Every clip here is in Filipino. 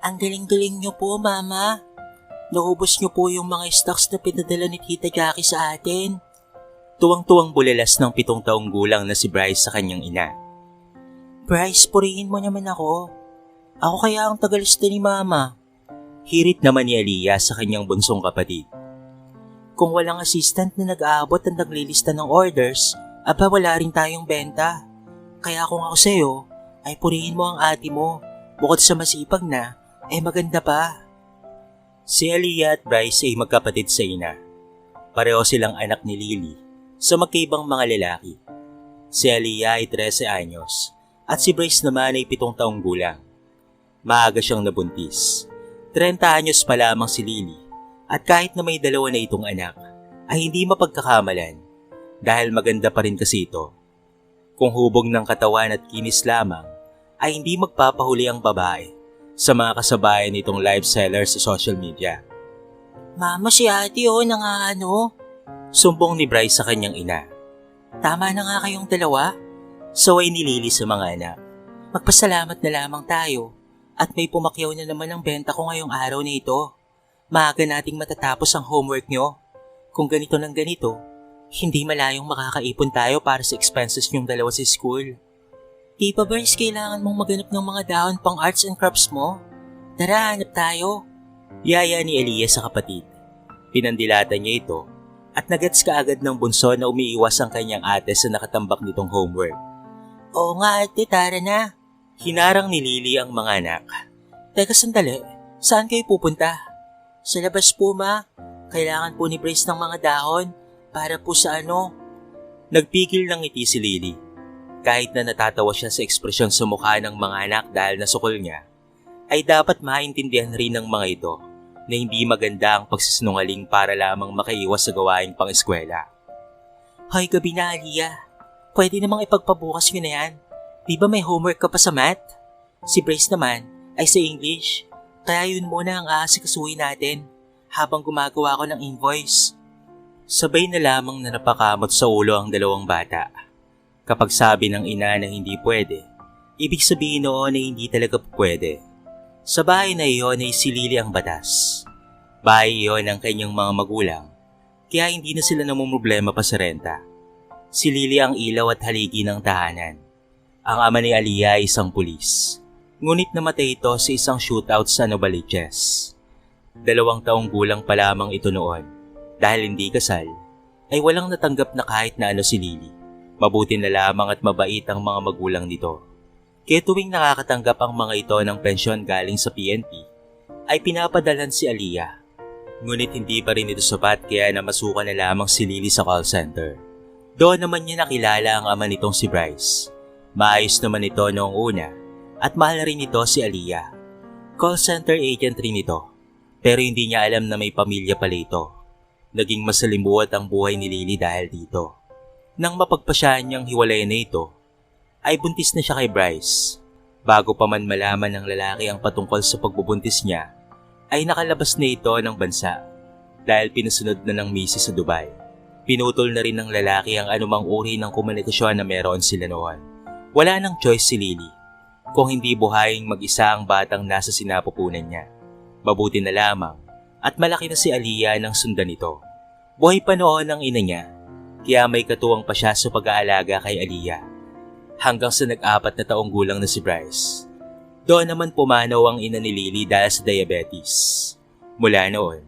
Ang galing-galing niyo po, Mama. Naubos niyo po yung mga stocks na pinadala ni Tita Jackie sa atin. Tuwang-tuwang bulalas ng 7 taong gulang na si Bryce sa kanyang ina. Bryce, purihin mo naman ako. Ako kaya ang tagalista ni Mama. Hirit naman ni Aliyah sa kanyang bunsong kapatid. Kung walang assistant na nag-aabot at naglilista ng orders, wala rin tayong benta. Kaya kung ako sa'yo, ay purihin mo ang ate mo. Bukod sa masipag na, maganda pa. Si Aliyah at Bryce ay magkapatid sa ina. Pareho silang anak ni Lily sa magkaibang mga lalaki. Si Aliyah ay 13 anyos at si Bryce naman ay 7 taong gulang. Maaga siyang nabuntis. 30 anyos pa lamang si Lily at kahit na may 2 na itong anak ay hindi mapagkakamalan dahil maganda pa rin kasi ito. Kung hubog ng katawan at kinis lamang ay hindi magpapahuli ang babae sa mga kasabayan nitong live seller sa social media. Mama, si ate nangaano. Sumbong ni Bryce sa kanyang ina. Tama na nga kayong dalawa. Saway ni Lily sa mga anak. Magpasalamat na lamang tayo at may pumakyaw na naman ang benta ko ngayong araw na ito. Maaga nating matatapos ang homework nyo. Kung ganito ng ganito, hindi malayong makakaipon tayo para sa expenses nyong dalawa sa school. Di ba, Bryce, kailangan mong maganap ng mga dahon pang arts and crafts mo? Tara, hanap tayo. Yaya ni Aliyah sa kapatid. Pinandilatan niya ito at nagets kaagad ng bunso na umiiwas ang kanyang ate sa nakatambak nitong homework. Oo nga ate, tara na. Hinarang ni Lily ang mga anak. Teka sandali, saan kayo pupunta? Sa labas po, Ma. Kailangan po ni Bryce ng mga dahon para po sa Nagpigil ng ngiti si Lily. Kahit na natatawa siya sa ekspresyon sa mukha ng mga anak dahil nasukol niya, ay dapat maintindihan rin ng mga ito na hindi maganda ang pagsisinungaling para lamang makaiwas sa gawaing pang-eskwela. Hoy, gabi na, Aliyah. Pwede namang ipagpabukas yun na yan. Di ba may homework ka pa sa math? Si Bryce naman ay sa English. Kaya yun muna ang aasikasuhin natin habang gumagawa ko ng invoice. Sabay na lamang na napakamot sa ulo ang 2 bata. Kapag sabi ng ina na hindi pwede, ibig sabihin noon na hindi talaga pwede. Sa bahay na iyon ay si Lily ang batas. Bahay iyon ng kanyang mga magulang, kaya hindi na sila namumroblema pa sa renta. Si Lily ang ilaw at haligi ng tahanan. Ang ama ni Aliyah ay isang pulis. Ngunit namatay ito sa isang shootout sa Novaliches. 2 taong gulang pa lamang ito noon. Dahil hindi kasal, ay walang natanggap na kahit na ano si Lily. Mabuti na lamang at mabait ang mga magulang nito. Kaya tuwing nakakatanggap ang mga ito ng pensyon galing sa PNP, ay pinapadalan si Aliyah. Ngunit hindi pa rin ito sapat kaya namasukan na lamang si Lily sa call center. Doon naman niya nakilala ang ama nitong si Bryce. Maayos naman ito noong una at mahal na rin ito si Aliyah. Call center agent rin ito, pero hindi niya alam na may pamilya pala ito. Naging masalimuot ang buhay ni Lily dahil dito. Nang mapagpasyahan niyang hiwalay na ito, ay buntis na siya kay Bryce. Bago pa man malaman ng lalaki ang patungkol sa pagbubuntis niya, ay nakalabas na ito ng bansa dahil pinasunod na ng misis sa Dubai. Pinutol na rin ng lalaki ang anumang uri ng komunikasyon na meron sila noon. Wala nang choice si Lily kung hindi buhayin mag-isa ang batang nasa sinapupunan niya. Mabuti na lamang at malaki na si Aliyah nang sundan ito. Buhay pa noon ang ina niya, kaya may katuwang pa siya sa pag-aalaga kay Aliyah. Hanggang sa 4 na taong gulang na si Bryce. Doon naman pumanaw ang ina ni Lily dahil sa diabetes. Mula noon,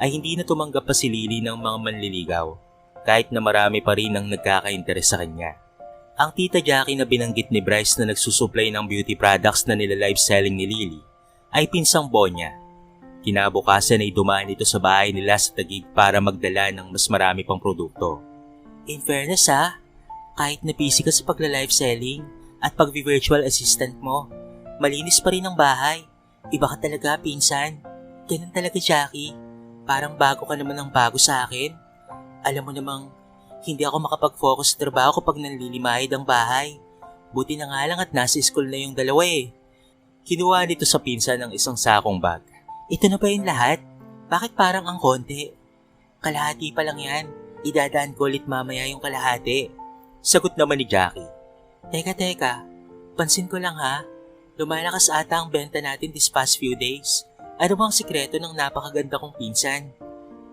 ay hindi na tumanggap pa si Lily ng mga manliligaw, kahit na marami pa rin ang nagkaka-interes sa kanya. Ang Tita Jackie na binanggit ni Bryce na nagsusupply ng beauty products na nila-live selling ni Lily ay pinsang Bonya. Kinabukasan ay dumaan ito sa bahay nila sa Taguig para magdala ng mas marami pang produkto. In fairness kahit na busy ka sa pagla-live selling at pag-virtual assistant mo, malinis pa rin ang bahay. Iba ka talaga, pinsan. Ganun talaga, Jackie. Parang bago ka naman ng bago sa akin. Alam mo namang, hindi ako makapag-focus sa trabaho kapag nanlilimahid ang bahay. Buti na nga lang at nasa school na yung dalawa Kinuha nito sa pinsan ng isang sakong bag. Ito na ba yung lahat? Bakit parang ang konti? Kalahati pa lang yan. Idadaan ko ulit mamaya yung kalahati. Sagot naman ni Jackie. Teka, pansin ko lang Lumalakas ata ang benta natin this past few days. Ano bang sikreto ng napakaganda kong pinsan?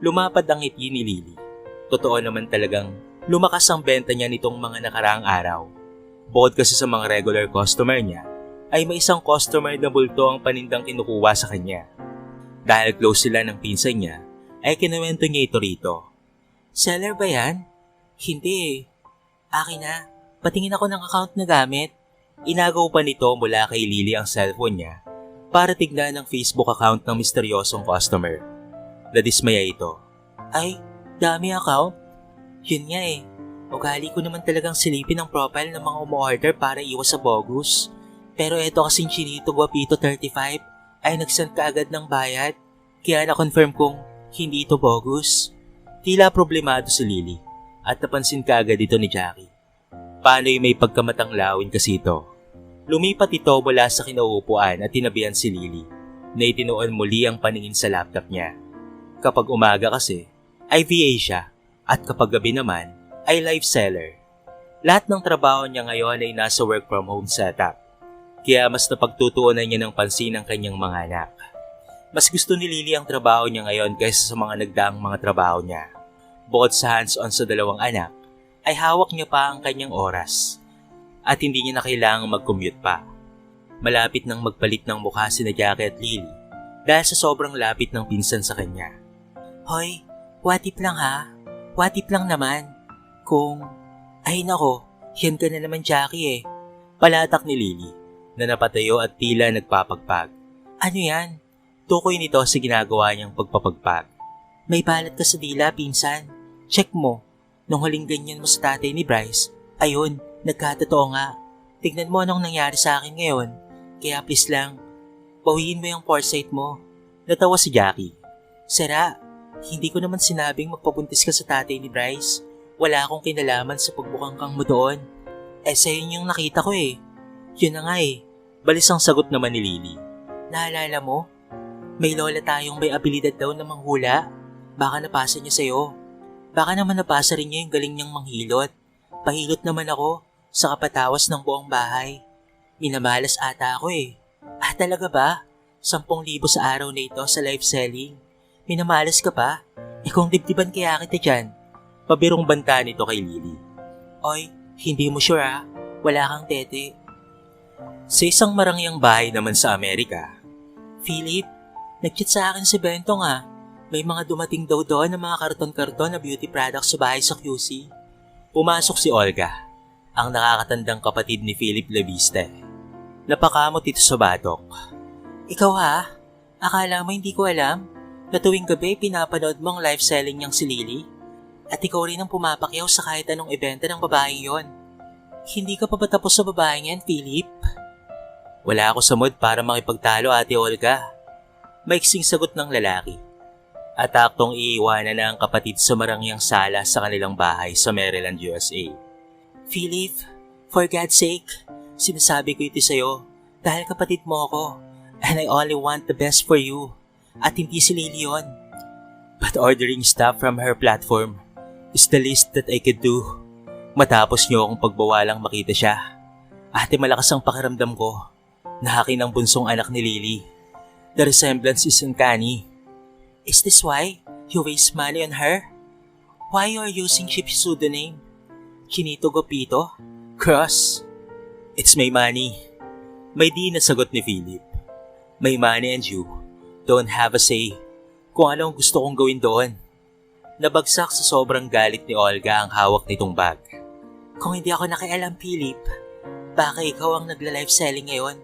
Lumapad ang ngiti ni Lily. Totoo naman talagang lumakas ang benta niya nitong mga nakaraang araw. Bukod kasi sa mga regular customer niya, ay may isang customer na bulto ang panindang kinukuha sa kanya. Dahil close sila ng pinsan niya, ay kinuwento niya ito rito. Seller ba yan? Hindi eh. Akin na. Patingin ako ng account na gamit. Inagaw pa nito mula kay Lily ang cellphone niya para tignan ang Facebook account ng misteryosong customer. Nadismaya ito. Ay, dami account? Yun nga eh. Ugali ko naman talagang silipin ang profile ng mga umu-order para iwas sa bogus. Pero eto kasing Chinito Guapito 35 ay nag-send kaagad ng bayad. Kaya na-confirm kong hindi ito bogus. Tila problemado si Lily at napansin kaagad ito ni Jackie. Paano yung may pagkamatanglawin kasi ito? Lumipat ito mula sa kinauupuan at tinabihan si Lily na itinuon muli ang paningin sa laptop niya. Kapag umaga kasi ay VA siya at kapag gabi naman ay live seller. Lahat ng trabaho niya ngayon ay nasa work from home setup. Kaya mas napagtutuunan niya ng pansin ang kanyang mga anak. Mas gusto ni Lily ang trabaho niya ngayon kaysa sa mga nagdaang mga trabaho niya. Bukod sa hands-on sa dalawang anak, ay hawak niya pa ang kanyang oras at hindi niya na kailangang mag-commute pa. Malapit nang magpalit ng mukha si na Jackie at Lily dahil sa sobrang lapit ng pinsan sa kanya. Hoy, what if lang ha? What if lang naman? Kung, ay nako, yan ka na naman Jackie eh. Palatak ni Lily na napatayo at tila nagpapagpag. Ano yan? Tukoy nito sa ginagawa niyang pagpapagpag. May balat ka sa dila, pinsan. Check mo. Nung huling ganyan mo sa tatay ni Bryce, ayun, nagkatotoo nga. Tignan mo anong nangyari sa akin ngayon. Kaya please lang, bawiin mo yung foresight mo. Natawa si Jackie. Sara, hindi ko naman sinabing magpabuntis ka sa tatay ni Bryce. Wala akong kinalaman sa pagbukangkang mo doon. Sa'yo yung nakita ko eh. Yun na nga eh. Balis ang sagot naman ni Lily. Naalala mo? May lola tayong may abilidad daw na manghula. Baka napasa niya sa'yo. Baka naman napasa rin niya yung galing niyang manghilot. Pahilot naman ako sa kapatawas ng buong bahay. Minamalas ata ako eh. Ah, talaga ba? 10,000 sa araw na ito sa live selling. Minamalas ka pa? Kung dibdiban kaya kita dyan. Pabirong banta nito kay Lily. Oy, hindi mo sure ah. Wala kang tete. Sa isang marangyang bahay naman sa Amerika. Philip, nag-chat sa akin si Bentong ah. May mga dumating daw doon ng mga karton-karton na beauty products sa bahay sa QC. Pumasok si Olga, ang nakakatandang kapatid ni Philip Leviste. Napakamot ito sa batok. Ikaw ha? Akala mo hindi ko alam na tuwing gabi pinapanood mo ang live selling niyang si Lily? At ikaw rin ang pumapakyaw sa kahit anong ibenta ng babaeng yon. Hindi ka pa ba tapos sa babaeng yan, Philip? Wala ako sa mood para makipagtalo, Ate Olga. Maiksing sagot ng lalaki. At aktong iiwanan na ang kapatid sa marangyang sala sa kanilang bahay sa Maryland, USA. Philip, for God's sake, sinasabi ko ito sa'yo dahil kapatid mo ako and I only want the best for you at hindi si Lily yun. But ordering stuff from her platform is the least that I could do. Matapos niyo akong pagbawalang makita siya. Ate, malakas ang pakiramdam ko na akin ang bunsong anak ni Lily. The resemblance is uncanny. Is this why you waste money on her? Why you are using cheap pseudonym? Chinito Guapito? Cross? It's my money. May di na sagot ni Philip. My money and you don't have a say kung ano ang gusto kong gawin doon. Nabagsak sa sobrang galit ni Olga ang hawak nitong bag. Kung hindi ako nakialam, Philip, baka ikaw ang nagla-live selling ngayon.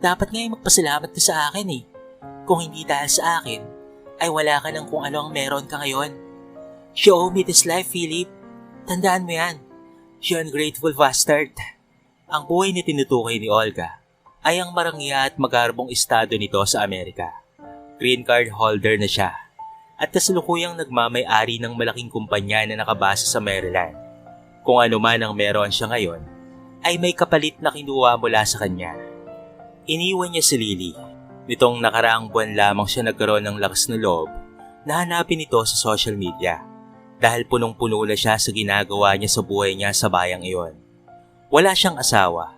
Dapat nga magpasalamat ka sa akin eh. Kung hindi dahil sa akin, ay wala ka ng kung ano ang meron ka ngayon. You owe me this life, Philip. Tandaan mo yan. You ungrateful bastard. Ang buhay na tinutukoy ni Olga ay ang marangya at magarbong estado nito sa Amerika. Green card holder na siya at kasalukuyang nagmamay-ari ng malaking kumpanya na nakabase sa Maryland. Kung ano man ang meron siya ngayon, ay may kapalit na kinuha mula sa kanya. Iniwan niya si Lily. Nitong nakaraang buwan lamang siya nagkaroon ng lakas na loob na hanapin ito sa social media dahil punong-puno na siya sa ginagawa niya sa buhay niya sa bayang iyon. Wala siyang asawa,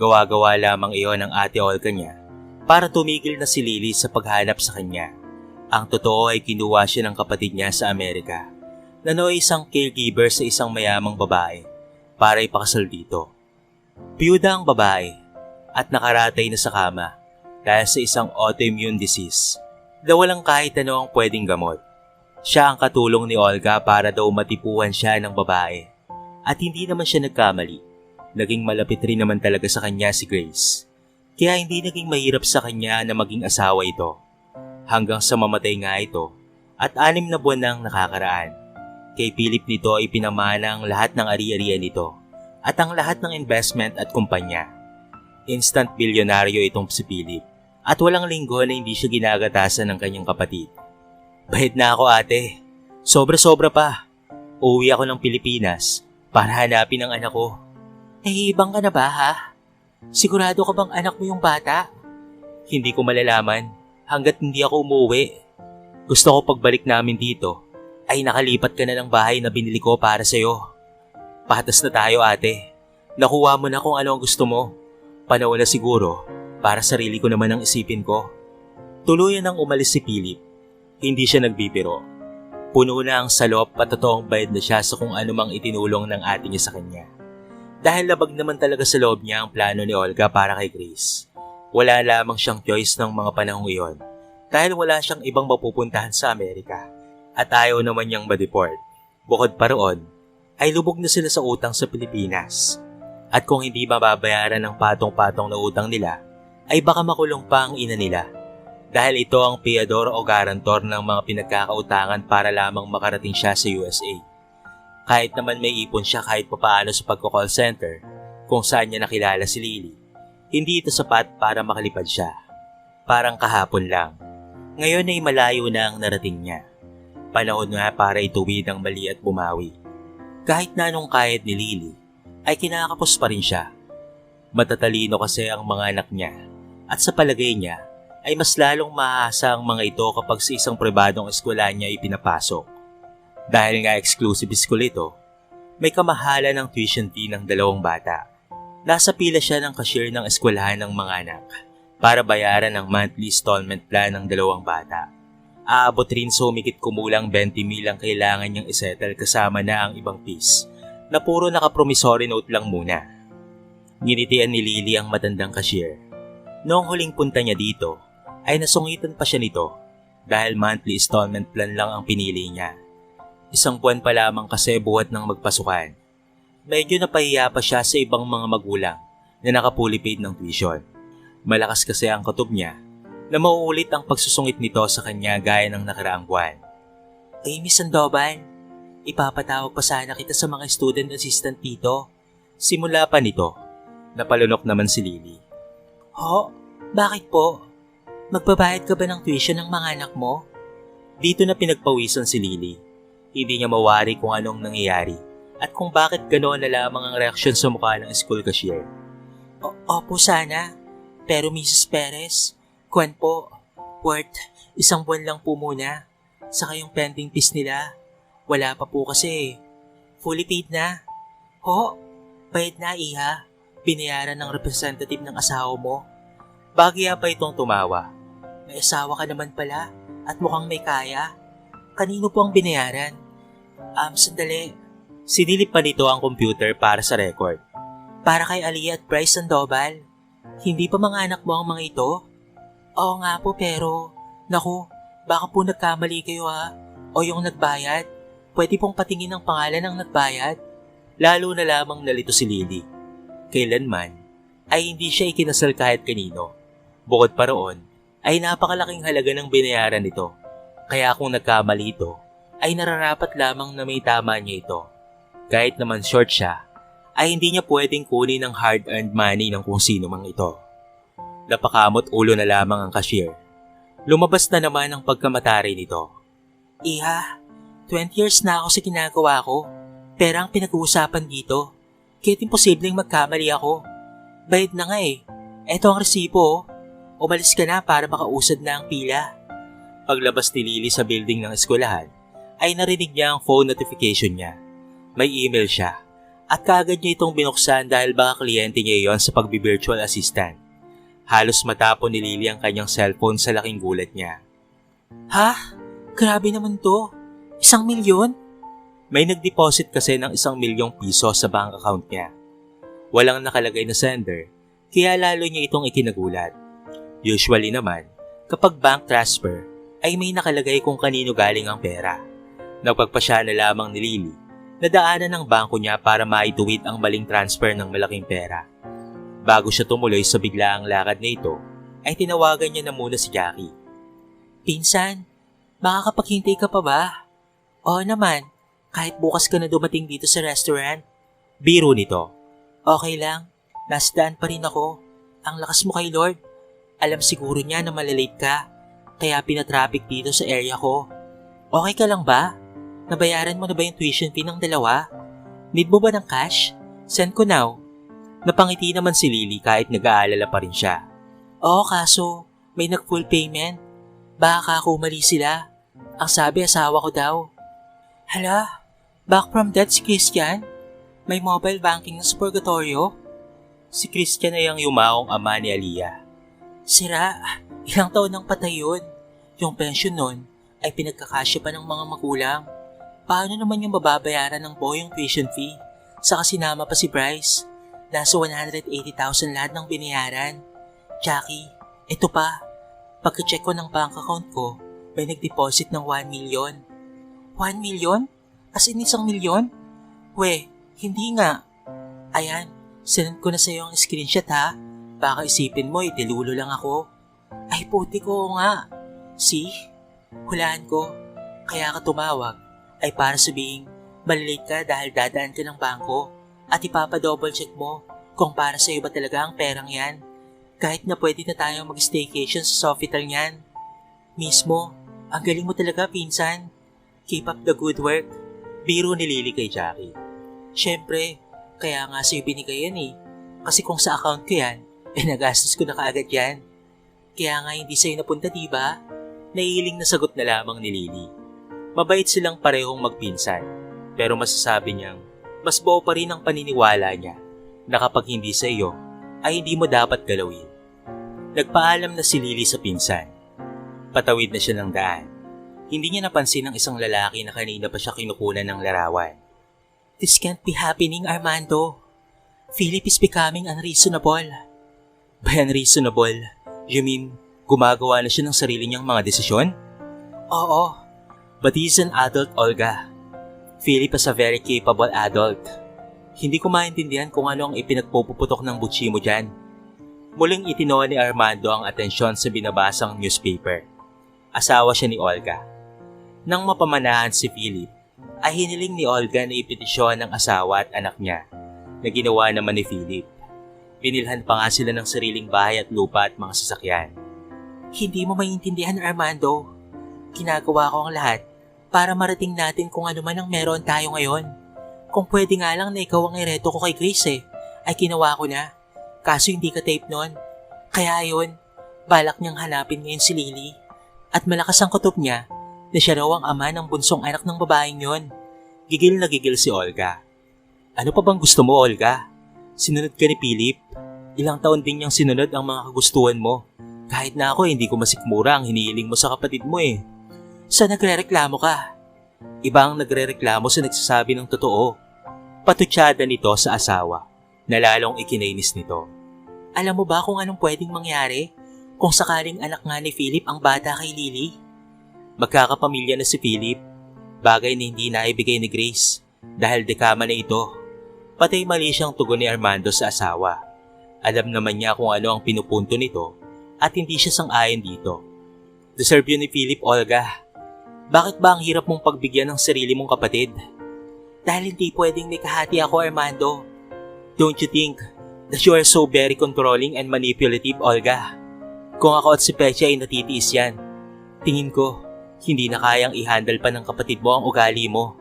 Gawa-gawa lamang iyon ng ate Olga niya para tumigil na si Lily sa paghanap sa kanya. Ang totoo ay kinuha siya ng kapatid niya sa Amerika na nooy isang caregiver sa isang mayamang babae para ipakasal dito. Piyuda ang babae at nakaratay na sa kama dahil sa isang autoimmune disease na walang kahit ano ang pwedeng gamot. Siya ang katulong ni Olga para daw matipuhan siya ng babae at hindi naman siya nagkamali. Naging malapit rin naman talaga sa kanya si Grace. Kaya hindi naging mahirap sa kanya na maging asawa ito. Hanggang sa mamatay nga ito at 6 na buwan nang nakakaraan. Kay Philip nito ay pinamana ang lahat ng ari-arian nito at ang lahat ng investment at kumpanya. Instant bilyonaryo itong si Philip at walang linggo na hindi siya ginagatasan ng kanyang kapatid. Bahid na ako ate. Sobra-sobra pa. Uuwi ako ng Pilipinas para hanapin ang anak ko. Nahihibang ka na ba ha? Sigurado ka bang anak mo yung bata? Hindi ko malalaman hanggat hindi ako umuwi. Gusto ko pagbalik namin dito ay nakalipat ka na ng bahay na binili ko para sa'yo. Patas na tayo ate. Nakuha mo na kung ano ang gusto mo. Panahon na siguro para sarili ko naman ang isipin ko. Tuluyan nang umalis si Philip. Hindi siya nagbibiro. Puno na ang salop at totoong bayad na siya sa kung anumang itinulong ng ate niya sa kanya. Dahil labag naman talaga sa loob niya ang plano ni Olga para kay Grace. Wala lamang siyang choice ng mga panahong iyon dahil wala siyang ibang mapupuntahan sa Amerika at ayaw naman niyang ma-deport. Bukod pa roon, ay lubog na sila sa utang sa Pilipinas. At kung hindi mababayaran ng patong-patong na utang nila, ay baka makulong pa ang ina nila. Dahil ito ang piyador o garantor ng mga pinagkakautangan para lamang makarating siya sa USA. Kahit naman may ipon siya kahit papaano sa pagko-call center kung saan niya nakilala si Lily, hindi ito sapat para makalipad siya. Parang kahapon lang. Ngayon ay malayo na ang narating niya. Panahon nga para ituwid ang mali at bumawi. Kahit na anong kahit ni Lily, ay kinakapos pa rin siya. Matatalino kasi ang mga anak niya at sa palagay niya ay mas lalong maasa ang mga ito kapag sa isang pribadong eskwela niya ipinapasok. Dahil nga exclusive school ito, may kamahalan ng tuition fee ng 2 bata. Nasa pila siya ng cashier ng eskwelahan ng mga anak para bayaran ang monthly installment plan ng 2 bata. Aabot rin sa humigit kumulang 20,000 ang kailangan niyang isettle kasama na ang ibang fees na puro naka-promissory note lang muna. Nginitian ni Lily ang matandang cashier. Noong huling punta niya dito, ay nasungitan pa siya nito dahil monthly installment plan lang ang pinili niya. 1 buwan pa lamang kasi buhat ng magpasukan. Medyo napahiya pa siya sa ibang mga magulang na nakapuli paid ng tuition. Malakas kasi ang kutob niya na mauulit ang pagsusungit nito sa kanya gaya ng nakaraang buwan. Ay Miss Sandoval, ipapatawag pa sana kita sa mga student assistant dito. Simula pa nito, napalunok naman si Lily. Ho? Bakit po? Magbabayad ka ba ng tuition ng mga anak mo? Dito na pinagpawisan si Lily. Hindi niya mawari kung anong nangyayari at kung bakit ganoon na lamang ang reaksyon sa mukha ng school cashier. Opo sana, pero Mrs. Perez, kuwan po, worth 1 buwan lang po muna. Saka yung pending fees nila, wala pa po kasi. Fully paid na. Ho, bayad na iha, binayaran ng representative ng asawa mo. Bagya pa itong tumawa. May asawa ka naman pala at mukhang may kaya. Kanino po ang binayaran? Sandali. Sinilip pa nito ang computer para sa record. Para kay Aliyah at Bryce Sandoval. Hindi pa mga anak mo ang mga ito? Oo nga po pero, naku, baka po nagkamali kayo ha. O yung nagbayad. Pwede pong patingin ang pangalan ng nagbayad. Lalo na lamang nalito si Lily. Kailanman ay hindi siya ikinasal kahit kanino. Bukod pa roon, ay napakalaking halaga ng binayaran nito. Kaya kung nagkamali ito, ay nararapat lamang na may tama niya ito. Kahit naman short siya, ay hindi niya pwedeng kunin ang hard-earned money ng kung sino mang ito. Napakamot ulo na lamang ang cashier. Lumabas na naman ang pagkamatari nito. Iha, 20 years na ako sa ginagawa ko. Pero ang pinag-uusapan dito, kahit imposibleng magkamali ako. Bayad na nga eh. Eto ang resibo. Umalis ka na para makausad na ang pila. Paglabas ni Lily sa building ng eskwelahan, ay narinig niya ang phone notification niya. May email siya At kaagad niya itong binuksan dahil baka kliyente niya iyon sa pagbi-virtual assistant. Halos matapon ni Lily ang kanyang cellphone sa laking gulat niya. Ha? Grabe naman to. 1,000,000? May nag-deposit kasi ng 1,000,000 piso sa bank account niya. Walang nakalagay na sender, kaya lalo niya itong ikinagulat. Usually naman, kapag bank transfer, ay may nakalagay kung kanino galing ang pera. Nagpagpasya na lamang ni Lily na daanan ng bangko niya para maituwid ang maling transfer ng malaking pera. Bago siya tumuloy sa biglaang lakad na ito, ay tinawagan niya na muna si Jackie. Pinsan, makakapaghintay ka pa ba? Oo naman, kahit bukas ka na dumating dito sa restaurant. Biro nito. Okay lang, nasa daan pa rin ako. Ang lakas mo kay Lord. Alam siguro niya na malalate ka, kaya pinatraffic dito sa area ko. Okay ka lang ba? Nabayaran mo na ba yung tuition fee ng dalawa? Need mo ba ng cash? Send ko now. Napangiti naman si Lily kahit nag-aalala pa rin siya. Oo, kaso may nag-full payment. Baka ako mali sila. Ang sabi asawa ko daw. Hala, back from that si Christian? May mobile banking na sa Purgatorio? Si Christian ay ang yumaong ama ni Aliyah. Sira, ilang taon nang patay yun. Yung pension nun ay pinagkakasya pa ng mga magulang. Paano naman yung mababayaran ng buo yung tuition fee? Saka sinama pa si Bryce. Nasa 180,000 lahat ng binayaran. Jackie, ito pa. Pagka-check ko ng bank account ko, may nag-deposit ng 1,000,000. 1,000,000? As in 1,000,000? We, hindi nga. Ayan, sinend ko na sa'yo ang screenshot ha. Baka isipin mo, itilulo lang ako. Ay puti ko nga. See? Hulaan ko. Kaya ka tumawag ay para sabihin, malilate ka dahil dadaan ka ng bangko at ipapa-double check mo kung para sa'yo ba talaga ang perang yan. Kahit na pwede na tayong mag-staycation sa Sofitel niyan. Mismo, ang galing mo talaga pinsan. Keep up the good work. Biro ni Lily kay Jackie. Siyempre, kaya nga sa'yo binigay yan eh. Kasi kung sa account ko yan, nagastos ko na kaagad yan. Kaya nga hindi sa'yo napunta diba? Naiiling na sagot na lamang ni Lily. Mabait silang parehong magpinsan, pero masasabi niyang mas buo pa rin ang paniniwala niya na kapag hindi sa iyo, ay hindi mo dapat galawin. Nagpaalam na si Lily sa pinsan. Patawid na siya ng daan. Hindi niya napansin ang isang lalaki na kanina pa siya kinukunan ng larawan. This can't be happening, Armando. Philip is becoming unreasonable. By unreasonable, you mean gumagawa na siya ng sarili niyang mga desisyon? Oo. But he's an adult, Olga. Philip is a very capable adult. Hindi ko maintindihan kung ano ang ipinagpuputok ng butsi mo dyan. Muling itinawa ni Armando ang atensyon sa binabasang newspaper. Asawa siya ni Olga. Nang mapamanahan si Philip, ay hiniling ni Olga na ipetisyon ng asawa at anak niya, na ginawa naman ni Philip. Binilhan pa nga sila ng sariling bahay at lupa at mga sasakyan. Hindi mo maintindihan, Armando. Ginagawa ko ang lahat para marating natin kung ano man ang meron tayo ngayon. Kung pwede nga lang na ikaw ang ireto ko kay Grace ay ginawa ko na. Kaso hindi ka tape nun. Kaya ayun, balak niyang hanapin ngayon si Lily. At malakas ang kutob niya na siya raw ang ama ng bunsong anak ng babaeng yon. Gigil na gigil si Olga. Ano pa bang gusto mo, Olga? Sinunod ka ni Philip. Ilang taon din niyang sinunod ang mga kagustuhan mo. Kahit na ako hindi ko masikmura ang hinihiling mo sa kapatid mo eh. Sa nagrereklamo ka? Iba ang nagrereklamo sa nagsasabi ng totoo. Patutsada nito sa asawa na lalong ikinainis nito. Alam mo ba kung anong pwedeng mangyari kung sakaling anak nga ni Philip ang bata kay Lily? Magkakapamilya na si Philip, bagay na hindi naibigay ni Grace dahil dekama na ito. Patay mali siyang tugon ni Armando sa asawa. Alam naman niya kung ano ang pinupunto nito at hindi siya sang-ayon dito. Deserve yun ni Philip, Olga. Bakit ba ang hirap mong pagbigyan ng sarili mong kapatid? Dahil hindi pwedeng may kahati ako, Armando. Don't you think that you are so very controlling and manipulative, Olga? Kung ako at si Pecha ay natitiis yan, tingin ko, hindi na kayang i-handle pa ng kapatid mo ang ugali mo.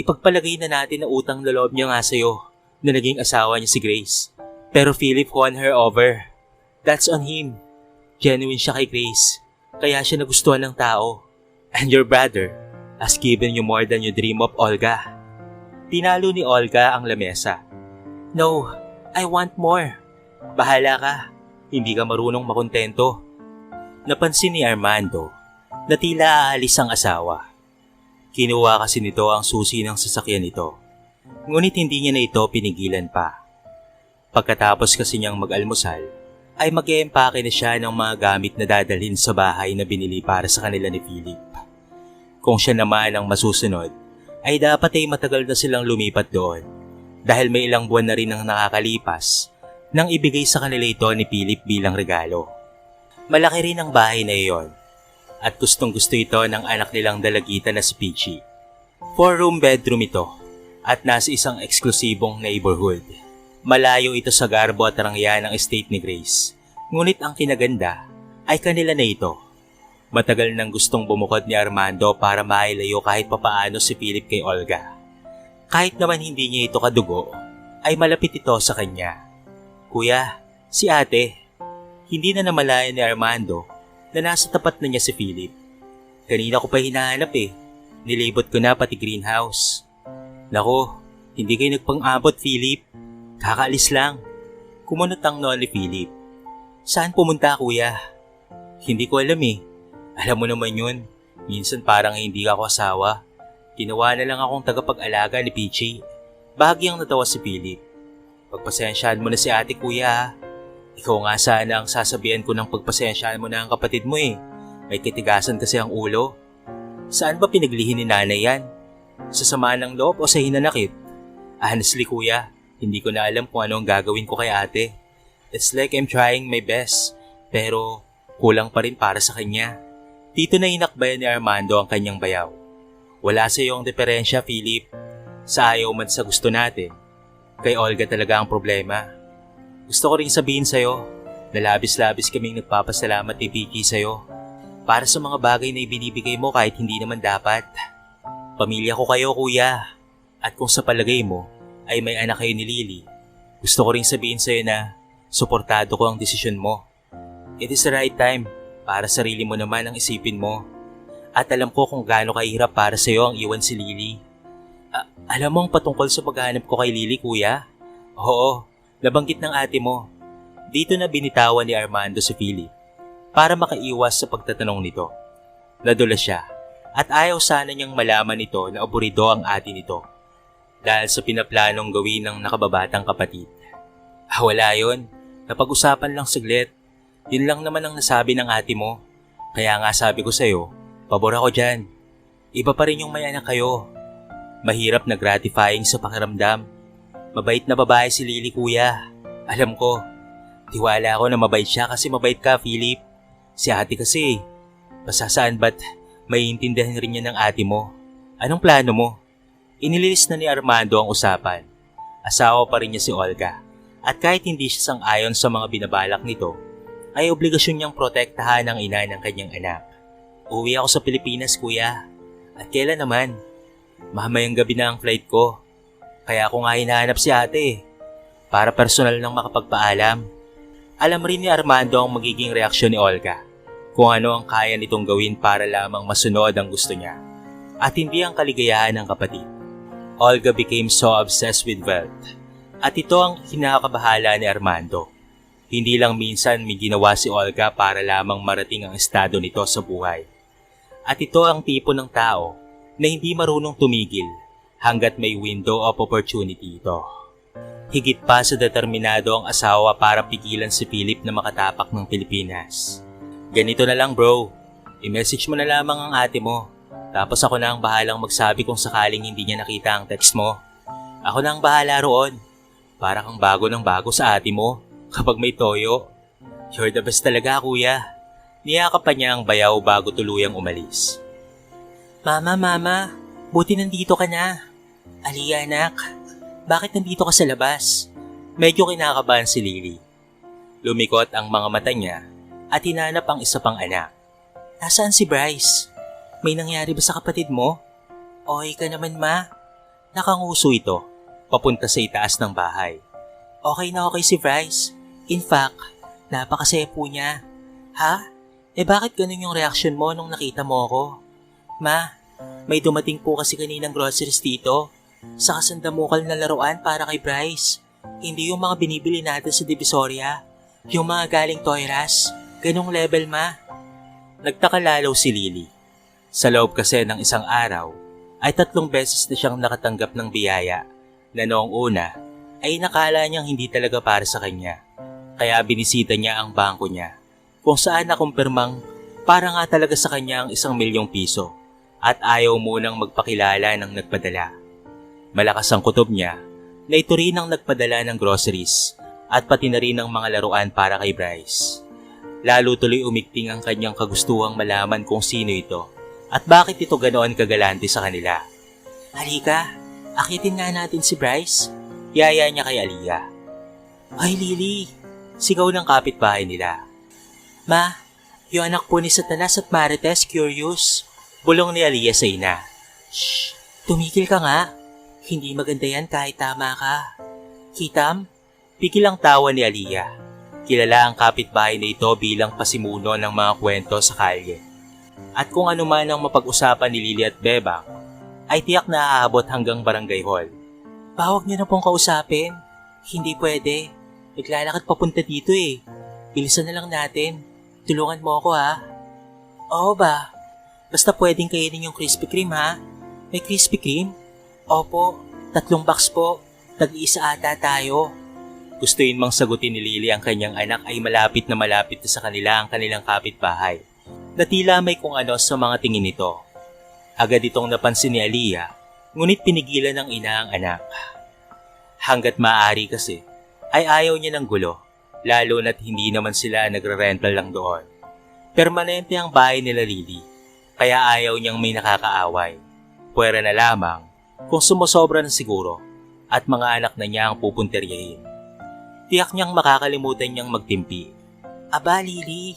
Ipagpalagay na natin na utang na loob niya nga sa'yo na naging asawa niya si Grace. Pero Philip won her over. That's on him. Genuine siya kay Grace, kaya siya nagustuhan ng tao. And your brother has given you more than you dream of, Olga. Tinalo ni Olga ang lamesa. No, I want more. Bahala ka, hindi ka marunong makontento. Napansin ni Armando na tila aalis ang asawa. Kinuha kasi nito ang susi ng sasakyan nito, ngunit hindi niya na ito pinigilan pa. Pagkatapos kasi niyang mag-almusal, ay mag-e-empake na siya ng mga gamit na dadalhin sa bahay na binili para sa kanila ni Philip. Kung siya naman ang masusunod, ay dapat ay matagal na silang lumipat doon dahil may ilang buwan na rin ang nakakalipas nang ibigay sa kanila ito ni Philip bilang regalo. Malaki rin ang bahay na iyon at gustong gusto ito ng anak nilang dalagitan na si Peachy. 4-room bedroom ito at nasa isang eksklusibong neighborhood. Malayo ito sa garbo at rangya ng estate ni Grace, ngunit ang kinaganda ay kanila na ito. Matagal nang gustong bumukod ni Armando para mailayo kahit papaano si Philip kay Olga. Kahit naman hindi niya ito kadugo, ay malapit ito sa kanya. Kuya, si ate. Hindi na namalayan ni Armando na nasa tapat na niya si Philip. Kanina ko pa hinahanap Nilibot ko na pati greenhouse. Naku, hindi kayo nagpang-abot, Philip. Kakaalis lang. Kumunot ang noon ni Philip. Saan pumunta, kuya? Hindi ko alam Alam mo naman yun. Minsan parang hindi ako asawa. Ginawa na lang akong tagapag-alaga ni Peachy. Bahagyang natawa si Philip. Pagpasensyaan mo na si ate, kuya. Ikaw nga sana ang sasabihan ko ng pagpasensyaan mo na ang kapatid mo May kitigasan kasi ang ulo. Saan ba pinaglihin ni nanay yan? Sa sama ng loob o sa hinanakit? Honestly, kuya, hindi ko na alam kung ano ang gagawin ko kay ate. It's like I'm trying my best, pero kulang pa rin para sa kanya. Dito na inakbayan ni Armando ang kanyang bayaw. Wala sa iyo ang diferensya, Philip. Sa ayaw man sa gusto natin. Kay Olga talaga ang problema. Gusto ko rin sabihin sa'yo na labis-labis kaming nagpapasalamat ni Vicky sa'yo para sa mga bagay na ibinibigay mo kahit hindi naman dapat. Pamilya ko kayo, kuya. At kung sa palagay mo ay may anak kayo ni Lily, gusto ko rin sabihin sa'yo na suportado ko ang desisyon mo. It is the right time para sarili mo naman ang isipin mo. At alam ko kung gaano kahirap para sa'yo ang iwan si Lily. Alam mo ang patungkol sa paghahanap ko kay Lily, kuya? Oo, nabanggit ng ate mo. Dito na binitawan ni Armando si Philip para makaiwas sa pagtatanong nito. Nadula siya at ayaw sana niyang malaman nito na aburido ang ate nito dahil sa pinaplanong gawin ng nakababatang kapatid. Wala yon. Napag-usapan lang saglit. Yun lang naman ang nasabi ng ate mo. Kaya nga sabi ko sa'yo, pabor ako dyan. Iba pa rin yung may anak kayo. Mahirap na gratifying sa pakiramdam. Mabait na babae si Lily, kuya. Alam ko. Tiwala ako na mabait siya kasi mabait ka, Philip. Si ate kasi. Pasasaan ba't maiintindihan rin niya ng ate mo? Anong plano mo? Inilis na ni Armando ang usapan. Asawa pa rin niya si Olga. At kahit hindi siya sang-ayon sa mga binabalak nito, ay obligasyon niyang protektahan ang ina ng kanyang anak. Uwi ako sa Pilipinas, kuya. At kailan naman? Mamayang gabi na ang flight ko. Kaya ako nga hinahanap si ate. Para personal nang makapagpaalam. Alam rin ni Armando ang magiging reaksyon ni Olga. Kung ano ang kaya nitong gawin para lamang masunod ang gusto niya. At hindi ang kaligayahan ng kapatid. Olga became so obsessed with wealth. At ito ang kinakabahala ni Armando. Hindi lang minsan may ginawa si Olga para lamang marating ang estado nito sa buhay. At ito ang tipo ng tao na hindi marunong tumigil hanggat may window of opportunity ito. Higit pa sa determinado ang asawa para pigilan si Philip na makatapak ng Pilipinas. Ganito na lang, bro. I-message mo na lamang ang ate mo. Tapos ako na ang bahalang magsabi kung sakaling hindi niya nakita ang text mo. Ako na ang bahala roon. Para kang bago ng bago sa ate mo kapag may toyo. You're the best talaga, kuya. Niyakap pa niya ang bayaw bago tuluyang umalis. Mama, buti nandito ka na. Aliyah, anak, bakit nandito ka sa labas? Medyo kinakabahan si Lily. Lumikot ang mga mata niya at hinanap ang isa pang anak. Nasaan si Bryce? May nangyari ba sa kapatid mo? Okay ka naman, ma? Nakanguso ito, papunta sa itaas ng bahay. Okay na okay si Bryce. In fact, napakasaya po niya. Ha? Bakit ganun yung reaksyon mo nung nakita mo ako? Ma, may dumating po kasi kaninang groceries dito. sa kasandamukal na laruan para kay Bryce. Hindi yung mga binibili natin sa Divisoria. Yung mga galing Toys. Ganong level, ma. Nagtaka lalo si Lily. Sa loob kasi ng isang araw, ay 3 beses na siyang nakatanggap ng biyaya na noong una ay nakala niyang hindi talaga para sa kanya. Kaya binisita niya ang bangko niya kung saan nakumpirmang para nga talaga sa kanya ang 1,000,000 piso at ayaw munang magpakilala ng nagpadala. Malakas ang kutob niya na ito rin ang nagpadala ng groceries at pati na rin ng mga laruan para kay Bryce. Lalo tuloy umigting ang kanyang kagustuhang malaman kung sino ito at bakit ito ganoon kagalante sa kanila. Halika, akitin nga natin si Bryce. Yaya niya kay Aliyah. Ay, Lily. Sigaw ng kapitbahay nila. Ma, yung anak po ni Satanas at Marites curious. Bulong ni Aliyah sa ina. Shh, tumigil ka nga. Hindi maganda yan kahit tama ka. Kitam? Pigil ang tawa ni Aliyah. Kilala ang kapitbahay na ito bilang pasimuno ng mga kwento sa kalye. At kung ano man ang mapag-usapan ni Lily at Bebang, ay tiyak na aabot hanggang barangay hall. Bawag niyo na pong kausapin. Hindi pwede. Naglalakad papunta dito eh. Bilisan na lang natin. Tulungan mo ako ha. Oo ba? Basta pwedeng kainin yung Krispy Kreme ha. May Krispy Kreme? Opo, 3 box po. Tag-iisa ata tayo. Gustuin mang sagutin ni Lily ang kanyang anak ay malapit na sa kanila ang kanilang kapitbahay. Na tila may kung ano sa mga tingin nito. Agad itong napansin ni Aliyah, ngunit pinigilan ng ina ang anak. Hanggat maaari kasi, ay ayaw niya ng gulo, lalo na't hindi naman sila nagre-rental lang doon. Permanente ang bahay nila Lily, kaya ayaw niyang may nakakaaway. Puwera na lamang kung sumusobra na siguro at mga anak na niya ang pupunteryahin. Tiyak niyang makakalimutan niyang magtimpi. Aba, Lily,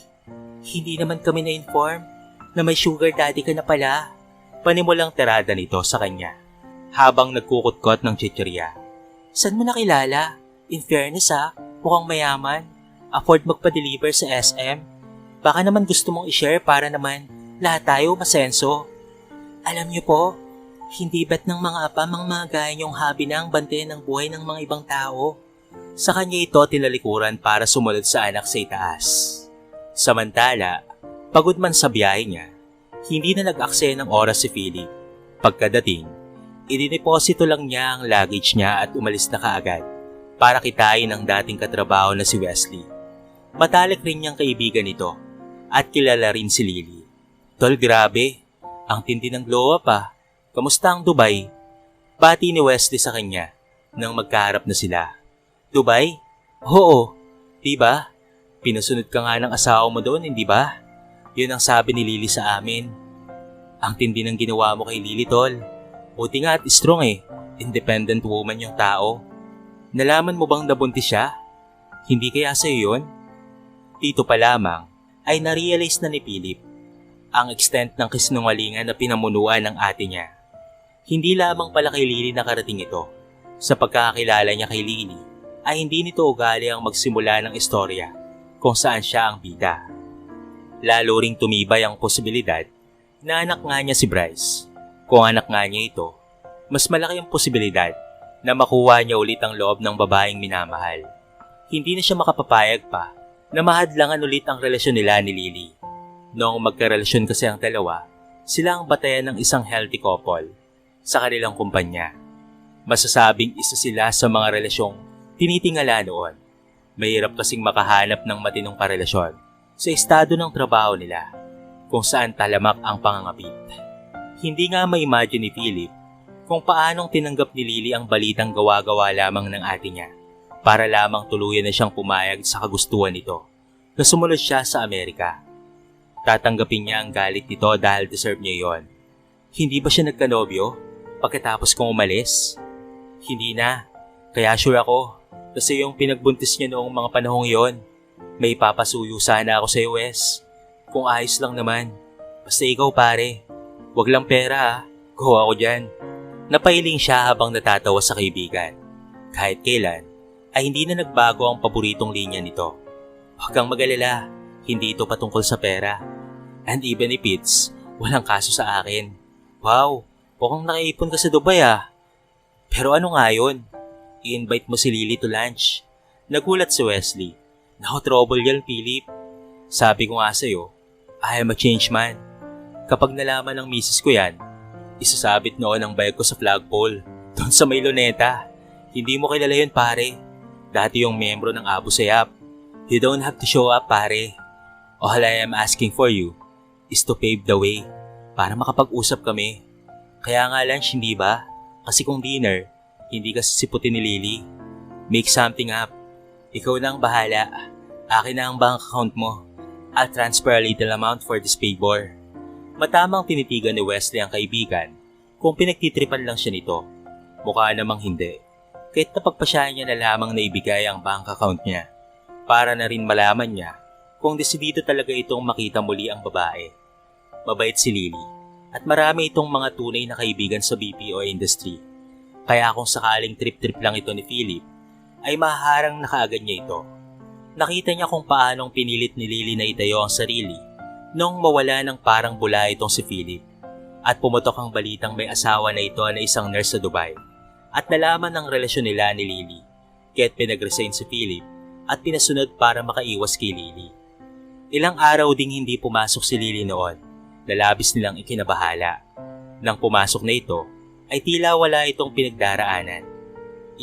hindi naman kami na-inform na may sugar daddy ka na pala. Panimulang tirada nito sa kanya habang nagkukutkot ng chichirya. Saan mo nakilala? In fairness mukhang mayaman. Afford magpa-deliver sa SM. Baka naman gusto mong i-share para naman lahat tayo masenso. Alam niyo po, hindi ba't ng mga apa mga gaya niyong hobby na ang bantayan ng buhay ng mga ibang tao? Sa kanya ito tinalikuran para sumunod sa anak sa itaas. Samantala, pagod man sa biyahe niya, hindi na nag-aksaya ng oras si Philip. Pagkadating, idiniposito lang niya ang luggage niya at umalis na kaagad para kitain ang dating katrabaho na si Wesley. Matalik rin niyang kaibigan ito at kilala rin si Lily. Tol, grabe, ang tindi ng glow up Kamusta ang Dubai? Bati ni Wesley sa kanya nang magkaharap na sila. Dubai? Oo, diba? Pinasunod ka nga ng asawa mo doon, hindi ba? Yun ang sabi ni Lily sa amin. Ang tindi ng ginawa mo kay Lily, tol. Buti nga at strong Independent woman yung tao. Nalaman mo bang nabuntis siya? Hindi kaya sa'yo yun? Dito pa lamang ay narealize na ni Philip ang extent ng kasinungalingan na pinamunuan ng ate niya. Hindi lamang pala kay Lily nakarating ito. Sa pagkakakilala niya kay Lily ay hindi nito ugali ang magsimula ng istorya kung saan siya ang bida. Lalo ring tumibay ang posibilidad na anak nga niya si Bryce. Kung anak nga niya ito, mas malaki ang posibilidad na makuha niya ulit ang loob ng babaeng minamahal. Hindi na siya makapapayag pa na mahadlangan ulit ang relasyon nila ni Lily. Noong magkarelasyon kasi ang dalawa, sila ang batayan ng isang healthy couple sa kanilang kumpanya. Masasabing isa sila sa mga relasyong tinitingala noon. Mahirap kasing makahanap ng matinong karelasyon sa estado ng trabaho nila kung saan talamak ang pangangapit. Hindi nga ma-imagine ni Philip kung paanong tinanggap ni Lily ang balitang gawa-gawa lamang ng ate niya para lamang tuluyan na siyang pumayag sa kagustuhan nito na sumunod siya sa Amerika. Tatanggapin niya ang galit nito dahil deserve niya yon. Hindi ba siya nagkanobyo pagkatapos kong umalis? Hindi na, kaya sure ako kasi yung pinagbuntis niya noong mga panahong yon. May papasuyo sana ako sa US. Kung ayos lang naman. Basta ikaw pare. Wag lang pera Go ako dyan. Napailing siya habang natatawa sa kaibigan. Kahit kailan, ay hindi na nagbago ang paboritong linya nito. Huwag kang mag-alala. Hindi ito patungkol sa pera. And even if it's, walang kaso sa akin. Wow, mukhang nakaipon ka sa Dubai Pero ano nga yun? I-invite mo si Lily to lunch. Nagulat si Wesley. Naku, trouble yan, Philip. Sabi ko nga sa'yo, I am a changed man. Kapag nalaman ng misis ko yan, isasabit noon ang bike ko sa flagpole. Doon sa may luneta. Hindi mo kilala yun, pare. Dati yung membro ng Abu Sayyaf. You don't have to show up, pare. All I am asking for you is to pave the way para makapag-usap kami. Kaya nga lunch, hindi ba? Kasi kung dinner, hindi ka sisiputin ni Lily. Make something up. Ikaw na ang bahala. Akin na ang bank account mo. I'll transfer a little amount for this favor. Matamang tinitigan ni Wesley ang kaibigan kung pinagtitripan lang siya nito. Mukha namang hindi. Kahit napagpasyahan niya na lamang na ibigay ang bank account niya para na rin malaman niya kung desidido talaga itong makita muli ang babae. Mabait si Lily at marami itong mga tunay na kaibigan sa BPO industry. Kaya kung sakaling trip-trip lang ito ni Philip, ay maharang na kaagad niya ito. Nakita niya kung paanong pinilit ni Lily na itayo ang sarili nung mawala ng parang bula itong si Philip at pumutok ang balitang may asawa na ito na isang nurse sa Dubai at nalaman ng relasyon nila ni Lily kaya't pinag-resign si Philip at pinasunod para makaiwas kay Lily. Ilang araw ding hindi pumasok si Lily noon na labis nilang ikinabahala. Nang pumasok na ito ay tila wala itong pinagdaraanan.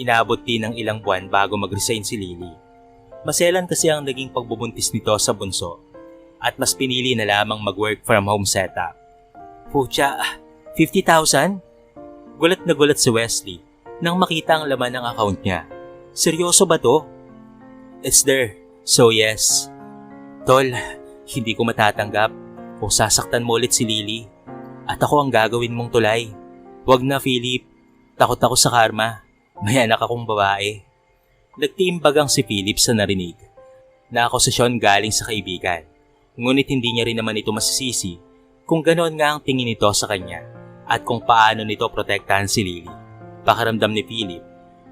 Inabot din ng ilang buwan bago mag-resign si Lily. Maselan kasi ang naging pagbubuntis nito sa bunso at mas pinili na lamang mag-work from home setup. Pucha, 50,000? Gulat na gulat si Wesley nang makita ang laman ng account niya. Seryoso ba to? It's there, so yes. Tol, hindi ko matatanggap kung sasaktan mo ulit si Lily at ako ang gagawin mong tulay. Wag na, Philip. Takot ako sa karma. May anak akong babae. Nagtiimbagang si Philip sa narinig na akusasyon galing sa kaibigan. Ngunit hindi niya rin naman ito masisisi kung ganoon nga ang tingin nito sa kanya at kung paano nito protektahan si Lily. Pakiramdam ni Philip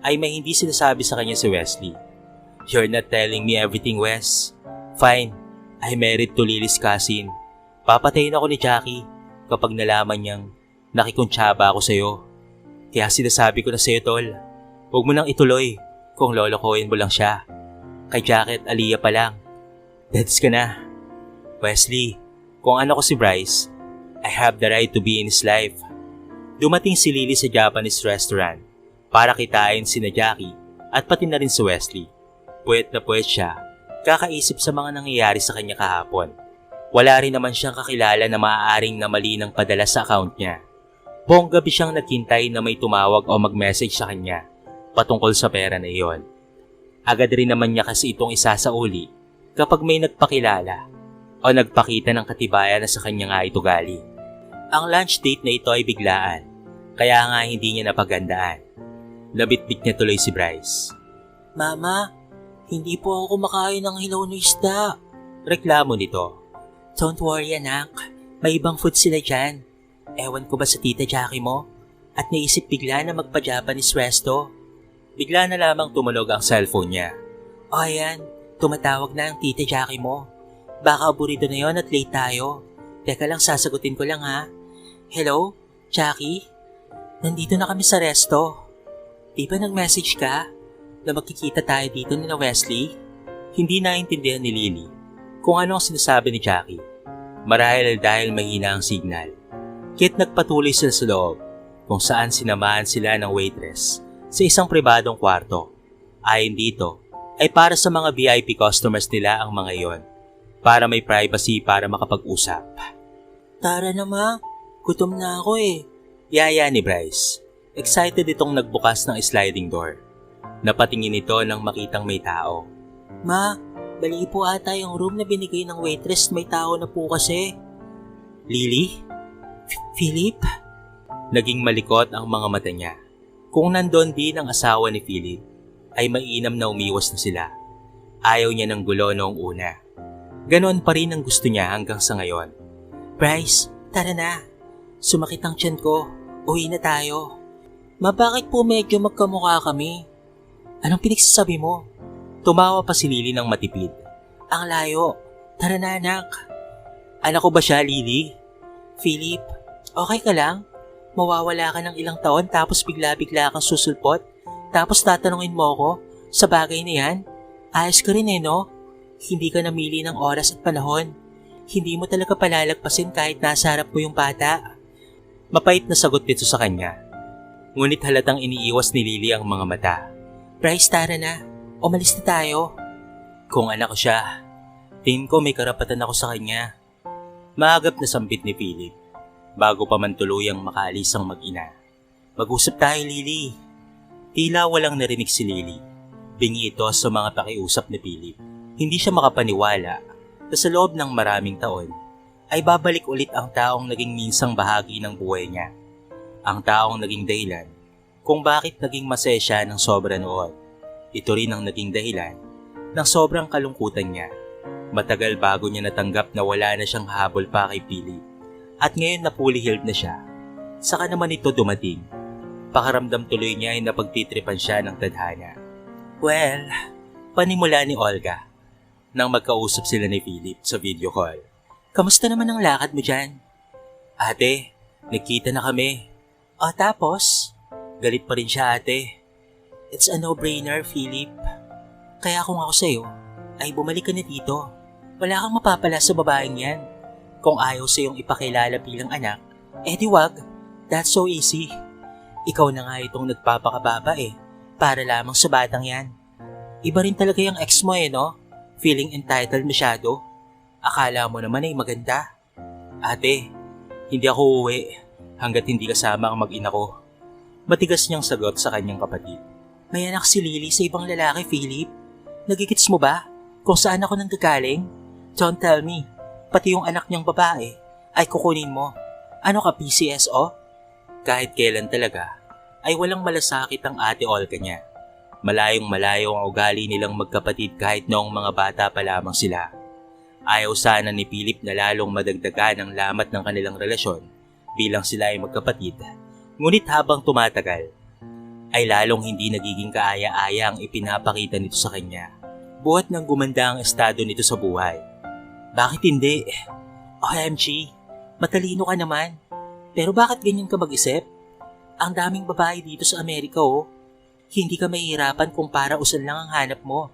ay may hindi sinasabi sa kanya si Wesley. You're not telling me everything, Wes. Fine, I married to Lily's cousin. Papatayin ako ni Jackie kapag nalaman niyang nakikuntsaba ako sa'yo. Kaya sinasabi ko na sa'yo, tol, huwag mo nang ituloy kung lolokohin mo lang siya. Kay Jackie at Aliyah pa lang. Deads ka na. Wesley, kung ano ko si Bryce, I have the right to be in his life. Dumating si Lily sa Japanese restaurant para kitain sina Jackie at pati na rin si Wesley. Puwet na puwet siya, kakaisip sa mga nangyayari sa kanya kahapon. Wala rin naman siyang kakilala na maaaring na mali ng padala sa account niya. Buong gabi siyang naghintay na may tumawag o mag-message sa kanya patungkol sa pera na iyon. Agad rin naman niya kasi itong isasauli kapag may nagpakilala o nagpakita ng katibayan na sa kanya nga ito galing. Ang lunch date na ito ay biglaan, kaya nga hindi niya napagandaan. Nabitbit niya tuloy si Bryce. Mama, hindi po ako kumakain ng hilaw na isda. Reklamo nito. Don't worry anak, may ibang food sila dyan. Ewan ko ba sa tita Jackie mo? At naisip bigla na magpa-Japanese resto. Bigla na lamang tumunog ang cellphone niya. O ayan, tumatawag na ang tita Jackie mo. Baka aburido na yon at late tayo. Teka lang, sasagutin ko lang ha. Hello, Jackie? Nandito na kami sa resto. Di ba nag-message ka na magkikita tayo dito ni Wesley? Hindi naintindihan ni Lily kung ano ang sinasabi ni Jackie. Marahil dahil mahina ang signal. Kaya't nagpatuloy sila sa loob kung saan sinamahan sila ng waitress sa isang pribadong kwarto. Ayon dito ay para sa mga VIP customers nila ang mga iyon para may privacy para makapag-usap. Tara na ma, gutom na ako eh. Yaya ni Bryce. Excited itong nagbukas ng sliding door. Napatingin ito nang makitang may tao. Ma, bali po ata yung room na binigay ng waitress, may tao na po kasi. Lily? Philip? Naging malikot ang mga mata niya. Kung nandun din ang asawa ni Philip, ay mainam na umiwas na sila. Ayaw niya ng gulo noong una. Ganon pa rin ang gusto niya hanggang sa ngayon. Bryce, tara na. Sumakit ang tiyan ko. Uwi na tayo. Ma, bakit po medyo magkamukha kami? Anong pinagsasabi mo? Tumawa pa si Lily ng matipid. Ang layo. Tara na anak. Anak ko ba siya, Lily? Philip, okay ka lang? Mawawala ka ng ilang taon tapos bigla-bigla kang susulpot? Tapos tatanungin mo ako sa bagay na yan? Ayos ka rin no? Hindi ka namili ng oras at panahon. Hindi mo talaga palalagpasin kahit nasa harap mo yung bata. Mapait na sagot nito sa kanya. Ngunit halatang iniiwas ni Lily ang mga mata. Bryce, tara na. Umalis na tayo. Kung anak ko siya, tingin ko may karapatan ako sa kanya. Maagap na sambit ni Philip bago pa man tuluyang makaalis ang mag-ina. Mag-usap tayo, Lily. Tila walang narinig si Lily. Bingi ito sa mga pakiusap ni Philip. Hindi siya makapaniwala na sa loob ng maraming taon ay babalik ulit ang taong naging minsang bahagi ng buhay niya. Ang taong naging dahilan kung bakit naging masaya siya ng sobra noon. Ito rin ang naging dahilan ng sobrang kalungkutan niya. Matagal bago niya natanggap na wala na siyang habol pa kay Philip. At ngayon na fully healed na siya. Saka naman ito dumating. Pakaramdam tuloy niya ay napagtitripan siya ng tadhana. Well, panimula ni Olga nang magkausap sila ni Philip sa video call. Kamusta naman ang lakad mo dyan? Ate, nagkita na kami. O tapos? Galit pa rin siya, ate. It's a no-brainer, Philip. Kaya kung ako sa'yo, ay bumalik ka na dito. Wala kang mapapala sa babaeng yan. Kung ayaw sa'yong ipakilala bilang anak, di wag. That's so easy. Ikaw na nga itong nagpapakababa para lamang sa batang yan. Iba rin talaga yung ex mo no? Feeling entitled masyado. Akala mo naman ay maganda. Ate, hindi ako uuwi hanggat hindi kasama ang mag-ina ko. Matigas niyang sagot sa kanyang kapatid. May anak si Lily sa ibang lalaki, Philip. Nagigits mo ba kung saan ako nanggagaling? Don't tell me, pati yung anak niyang babae ay kukunin mo. Ano ka, PCSO? Kahit kailan talaga ay walang malasakit ang ate Olga niya. Malayong malayo ang ugali nilang magkapatid kahit noong mga bata pa lamang sila. Ayaw sana ni Philip na lalong madagdagan ang lamat ng kanilang relasyon bilang sila ay magkapatid. Ngunit habang tumatagal, ay lalong hindi nagiging kaaya-aya ang ipinapakita nito sa kanya. Buhat nang gumanda ang estado nito sa buhay. Bakit hindi? OMG, matalino ka naman. Pero bakit ganyan ka mag-isip? Ang daming babae dito sa Amerika Hindi ka mahihirapan kung para usan lang ang hanap mo.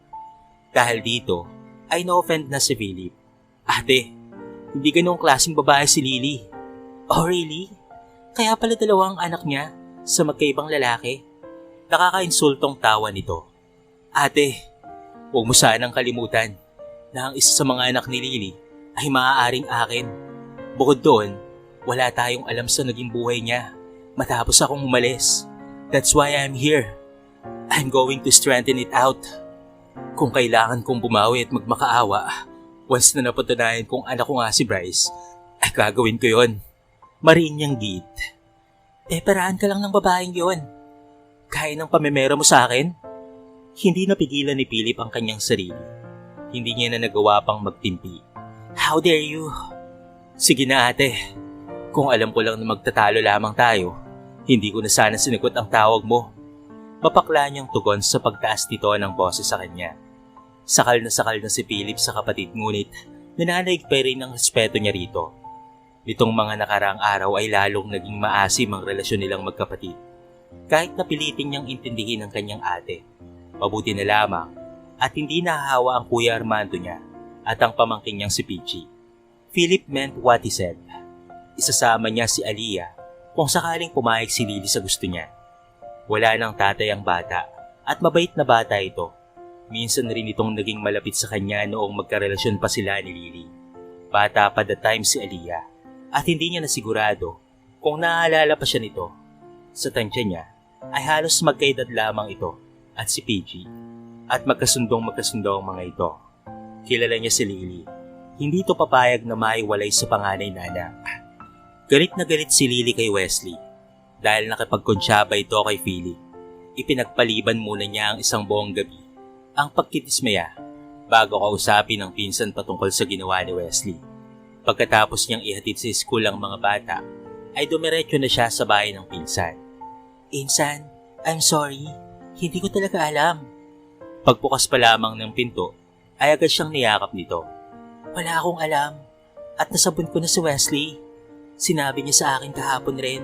Dahil dito, ay na-offend na si Philip. Ate, hindi ganong klaseng babae si Lily. Oh really? Kaya pala dalawang anak niya sa magkaibang lalaki? Nakakainsultong tawa nito. Ate, huwag mo sanang kalimutan na ang isa sa mga anak ni Lily ay maaaring akin. Bukod doon, wala tayong alam sa naging buhay niya matapos akong umalis. That's why I'm here. I'm going to strengthen it out. Kung kailangan kong bumawi at magmakaawa, once na napatunayan kong anak ko nga si Bryce, ay gagawin ko yon. Mariin niyang git. Paraan ka lang ng babaeng yon. Kaya ng pamemera mo sa akin? Hindi napigilan ni Philip ang kanyang sarili. Hindi niya na nagawa pang magtimpi. How dare you? Sige na ate. Kung alam ko lang na magtatalo lamang tayo, hindi ko na sana sinagot ang tawag mo. Mapakla niyang tugon sa pagtaas nito ng boses sa kanya. Sakal na si Philip sa kapatid ngunit nananaig pa rin ang respeto niya rito. Nitong mga nakaraang araw ay lalong naging maasim ang relasyon nilang magkapatid. Kahit napilitin niyang intindihin ang kanyang ate, mabuti na lamang at hindi nahahawa ang Kuya Armando niya at ang pamangkin niyang si Peachy. Philip meant what he said. Isasama niya si Aliyah kung sakaling pumayag si Lily sa gusto niya. Wala nang tatay ang bata at mabait na bata ito. Minsan rin itong naging malapit sa kanya noong magkarelasyon pa sila ni Lily. Bata pa the time si Aliyah at hindi niya nasigurado kung naaalala pa siya nito. Sa tansya niya ay halos magkaedad lamang ito at si Peachy at magkasundong ang mga ito. Kilala niya si Lily. Hindi ito papayag na maiwalay sa panganay na anak. Galit na galit si Lily kay Wesley dahil nakipagkonsyaba ito kay Philip. Ipinagpaliban muna niya ang isang buong gabi ang pagkidismaya bago kausapin ng pinsan patungkol sa ginawa ni Wesley. Pagkatapos niyang ihatid sa school ang mga bata, ay dumiretso na siya sa bahay ng pinsan. Insan, I'm sorry. Hindi ko talaga alam. Pagbukas pa lamang ng pinto, ay agad siyang niyakap nito. Wala akong alam. At nasabon ko na si Wesley. Sinabi niya sa akin kahapon rin.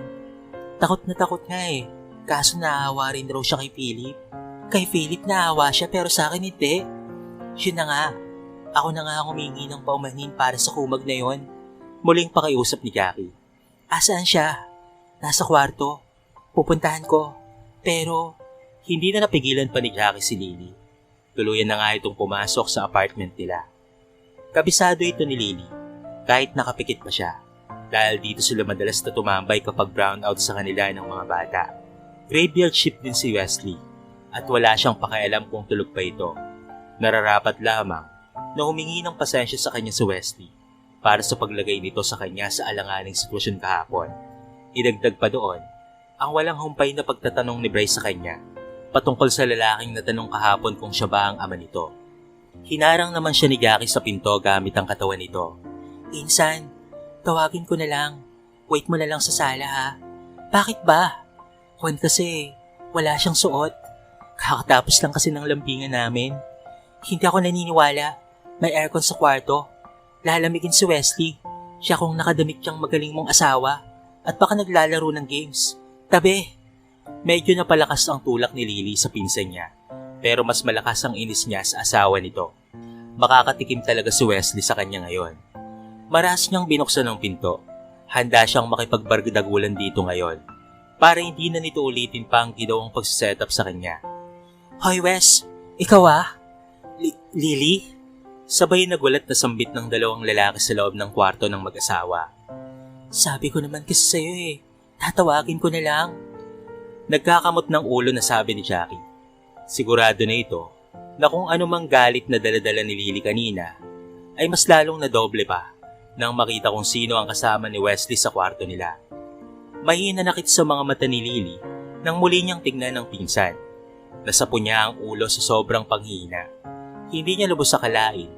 Takot na takot nga eh. Kaso naawa rin raw siya kay Philip. Kay Philip naawa siya pero sa akin hindi. Yun na nga. Ako na nga humingi ng paumanhin para sa kumag na yon. Muling pakiusap ni Jackie. Asaan siya? Nasa kwarto. Pupuntahan ko. Pero hindi na napigilan pa ni Jackie si Lily. Tuluyan na nga itong pumasok sa apartment nila. Kabisado ito ni Lily kahit nakapikit pa siya dahil dito sila madalas na tumambay kapag brownout sa kanila ng mga bata. Graveyard shift din si Wesley at wala siyang pakialam kung tulog pa ito. Nararapat lamang na humingi ng pasensya sa kanya si Wesley para sa paglagay nito sa kanya sa alanganing sitwasyon kahapon. Idagdag pa doon ang walang humpay na pagtatanong ni Bryce sa kanya patungkol sa lalaking natanong kahapon kung siya ba ang ama nito. Hinarang naman siya ni Jackie sa pinto gamit ang katawan nito. Insan, tawagin ko na lang. Wait mo na lang sa sala ha. Bakit ba? Juan kasi wala siyang suot. Kakatapos lang kasi ng lambingan namin. Hindi ako naniniwala. May aircon sa kwarto. Lalamigin si Wesley. Siya kung nakadamit siyang magaling mong asawa at baka naglalaro ng games. Tabi! Medyo napalakas ang tulak ni Lily sa pinsan niya pero mas malakas ang inis niya sa asawa nito. Makakatikim talaga si Wesley sa kanya ngayon. Maras niyang binuksan ng pinto. Handa siyang makipagbardagulan dito ngayon para hindi na nito ulitin pa ang ginawang pagsisetup sa kanya. Hoy Wes, ikaw ah? Lily? Sabay nagulat na sambit ng dalawang lalaki sa loob ng kwarto ng mag-asawa. Sabi ko naman kasi sa'yo eh, tatawagin ko na lang. Nagkakamot ng ulo na sabi ni Jackie. Sigurado na ito na kung anumang galit na daladala ni Lily kanina ay mas lalong nadoble pa nang makita kung sino ang kasama ni Wesley sa kwarto nila. Mahina nakit sa mga mata ni Lily nang muli niyang tignan ng pinsan. Nasapo niya ang ulo sa sobrang panghina. Hindi niya lubos akalain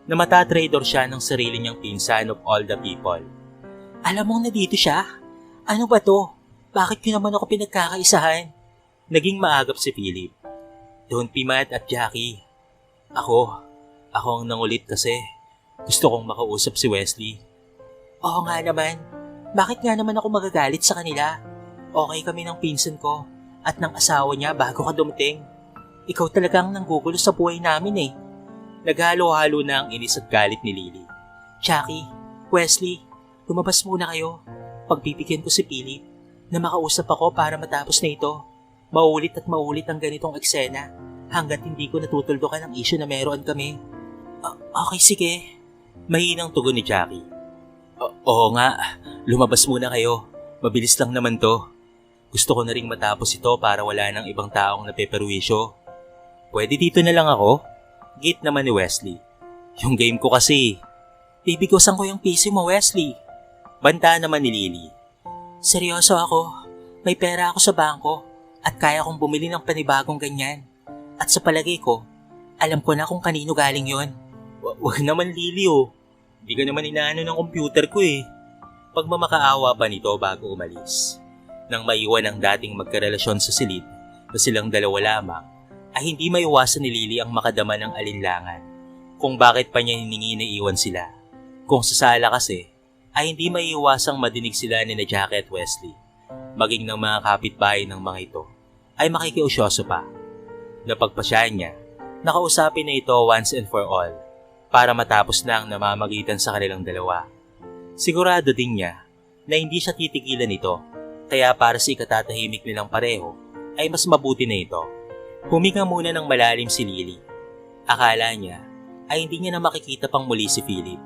na matatraidor siya ng sarili niyang pinsan of all the people. Alam mong nandito siya? Ano ba to? Bakit ko naman ako pinagkakaisahan? Naging maagap si Philip. Don't be mad at Jackie. Ako ang nangulit kasi gusto kong makausap si Wesley. Oo nga naman. Bakit nga naman ako magagalit sa kanila? Okay kami ng pinsan ko at ng asawa niya bago ka dumating. Ikaw talagang nanggugulo sa buhay namin eh. Naghalo-halo na ang inis at galit ni Lily. Jackie, Wesley, lumabas muna kayo. Pagbibigyan ko si Philip na makausap ako para matapos na ito. Maulit at maulit ang ganitong eksena hanggat hindi ko natutuldukan ang issue na meron kami. Okay, sige. Mahinang tugon ni Jackie. Oo nga, lumabas muna kayo. Mabilis lang naman to. Gusto ko na ring matapos ito para wala nang ibang taong napeperwisyo. Pwede dito na lang ako? Git naman ni Wesley. Yung game ko kasi. Bibigosan ko yung PC mo, Wesley. Banta naman ni Lily. Seryoso ako. May pera ako sa bangko at kaya kong bumili ng panibagong ganyan. At sa palagay ko, alam ko na kung kanino galing yon. Wag naman Lily oh. Hindi ka naman inaano ng computer ko eh. Pagmamakaawa pa nito bago umalis. Nang maiwan ang dating magkarelasyon sa silid na silang dalawa lamang, ay hindi maiwasan ni Lily ang makadama ng alinlangan kung bakit pa niya hiningi na iwan sila. Kung sa sala kasi, ay hindi maiiwasang madinig sila ni na Jackie at Wesley. Maging ng mga kapitbahay ng mga ito, ay makikiusyoso pa. Napagpasyahan niya, nakausapin na ito once and for all para matapos na ang namamagitan sa kanilang dalawa. Sigurado din niya na hindi siya titigilan ito, kaya para sa ikatatahimik nilang pareho, ay mas mabuti na ito. Huminga muna ng malalim si Lily. Akala niya ay hindi niya na makikita pang muli si Philip.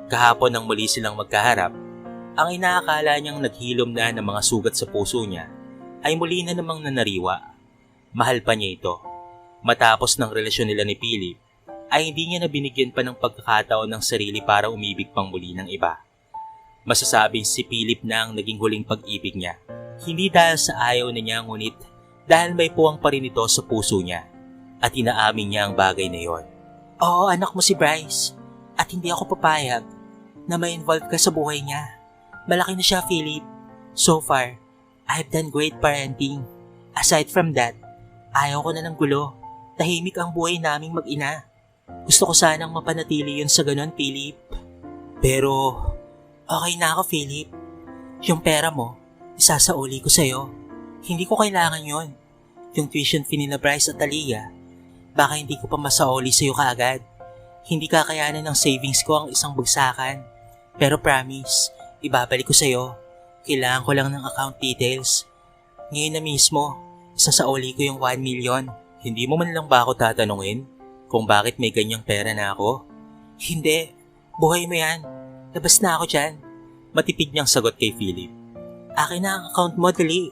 Kahapon nang muli silang magkaharap, ang inaakala niyang naghilom na ng mga sugat sa puso niya ay muli na namang nanariwa. Mahal pa niya ito. Matapos ng relasyon nila ni Philip, ay hindi niya na binigyan pa ng pagkakataon ng sarili para umibig pang muli ng iba. Masasabing si Philip na ang naging huling pag-ibig niya. Hindi dahil sa ayaw na niya, ngunit dahil may puwang pa rin ito sa puso niya at inaamin niya ang bagay na yon. Oo, anak mo si Bryce at hindi ako papayag na ma-involve ka sa buhay niya. Malaki na siya, Philip. So far, I've done great parenting. Aside from that, ayaw ko na ng gulo. Tahimik ang buhay naming mag-ina. Gusto ko sanang mapanatili yun sa ganon, Philip. Pero, okay na ako, Philip. Yung pera mo, isasauli ko sa'yo. Hindi ko kailangan yon. Yung tuition fee nila Bryce at Aliyah, baka hindi ko pa masauli sa'yo kaagad. Hindi kakayanan ng savings ko ang isang bagsakan. Pero promise, ibabalik ko sa'yo. Kailangan ko lang ng account details. Ngayon na mismo, isasauli ko yung 1 million. Hindi mo man lang ba ako tatanungin kung bakit may ganyang pera na ako? Hindi, buhay mo yan. Labas na ako dyan. Matipid niyang sagot kay Philip. Akin na ang account mo, dali.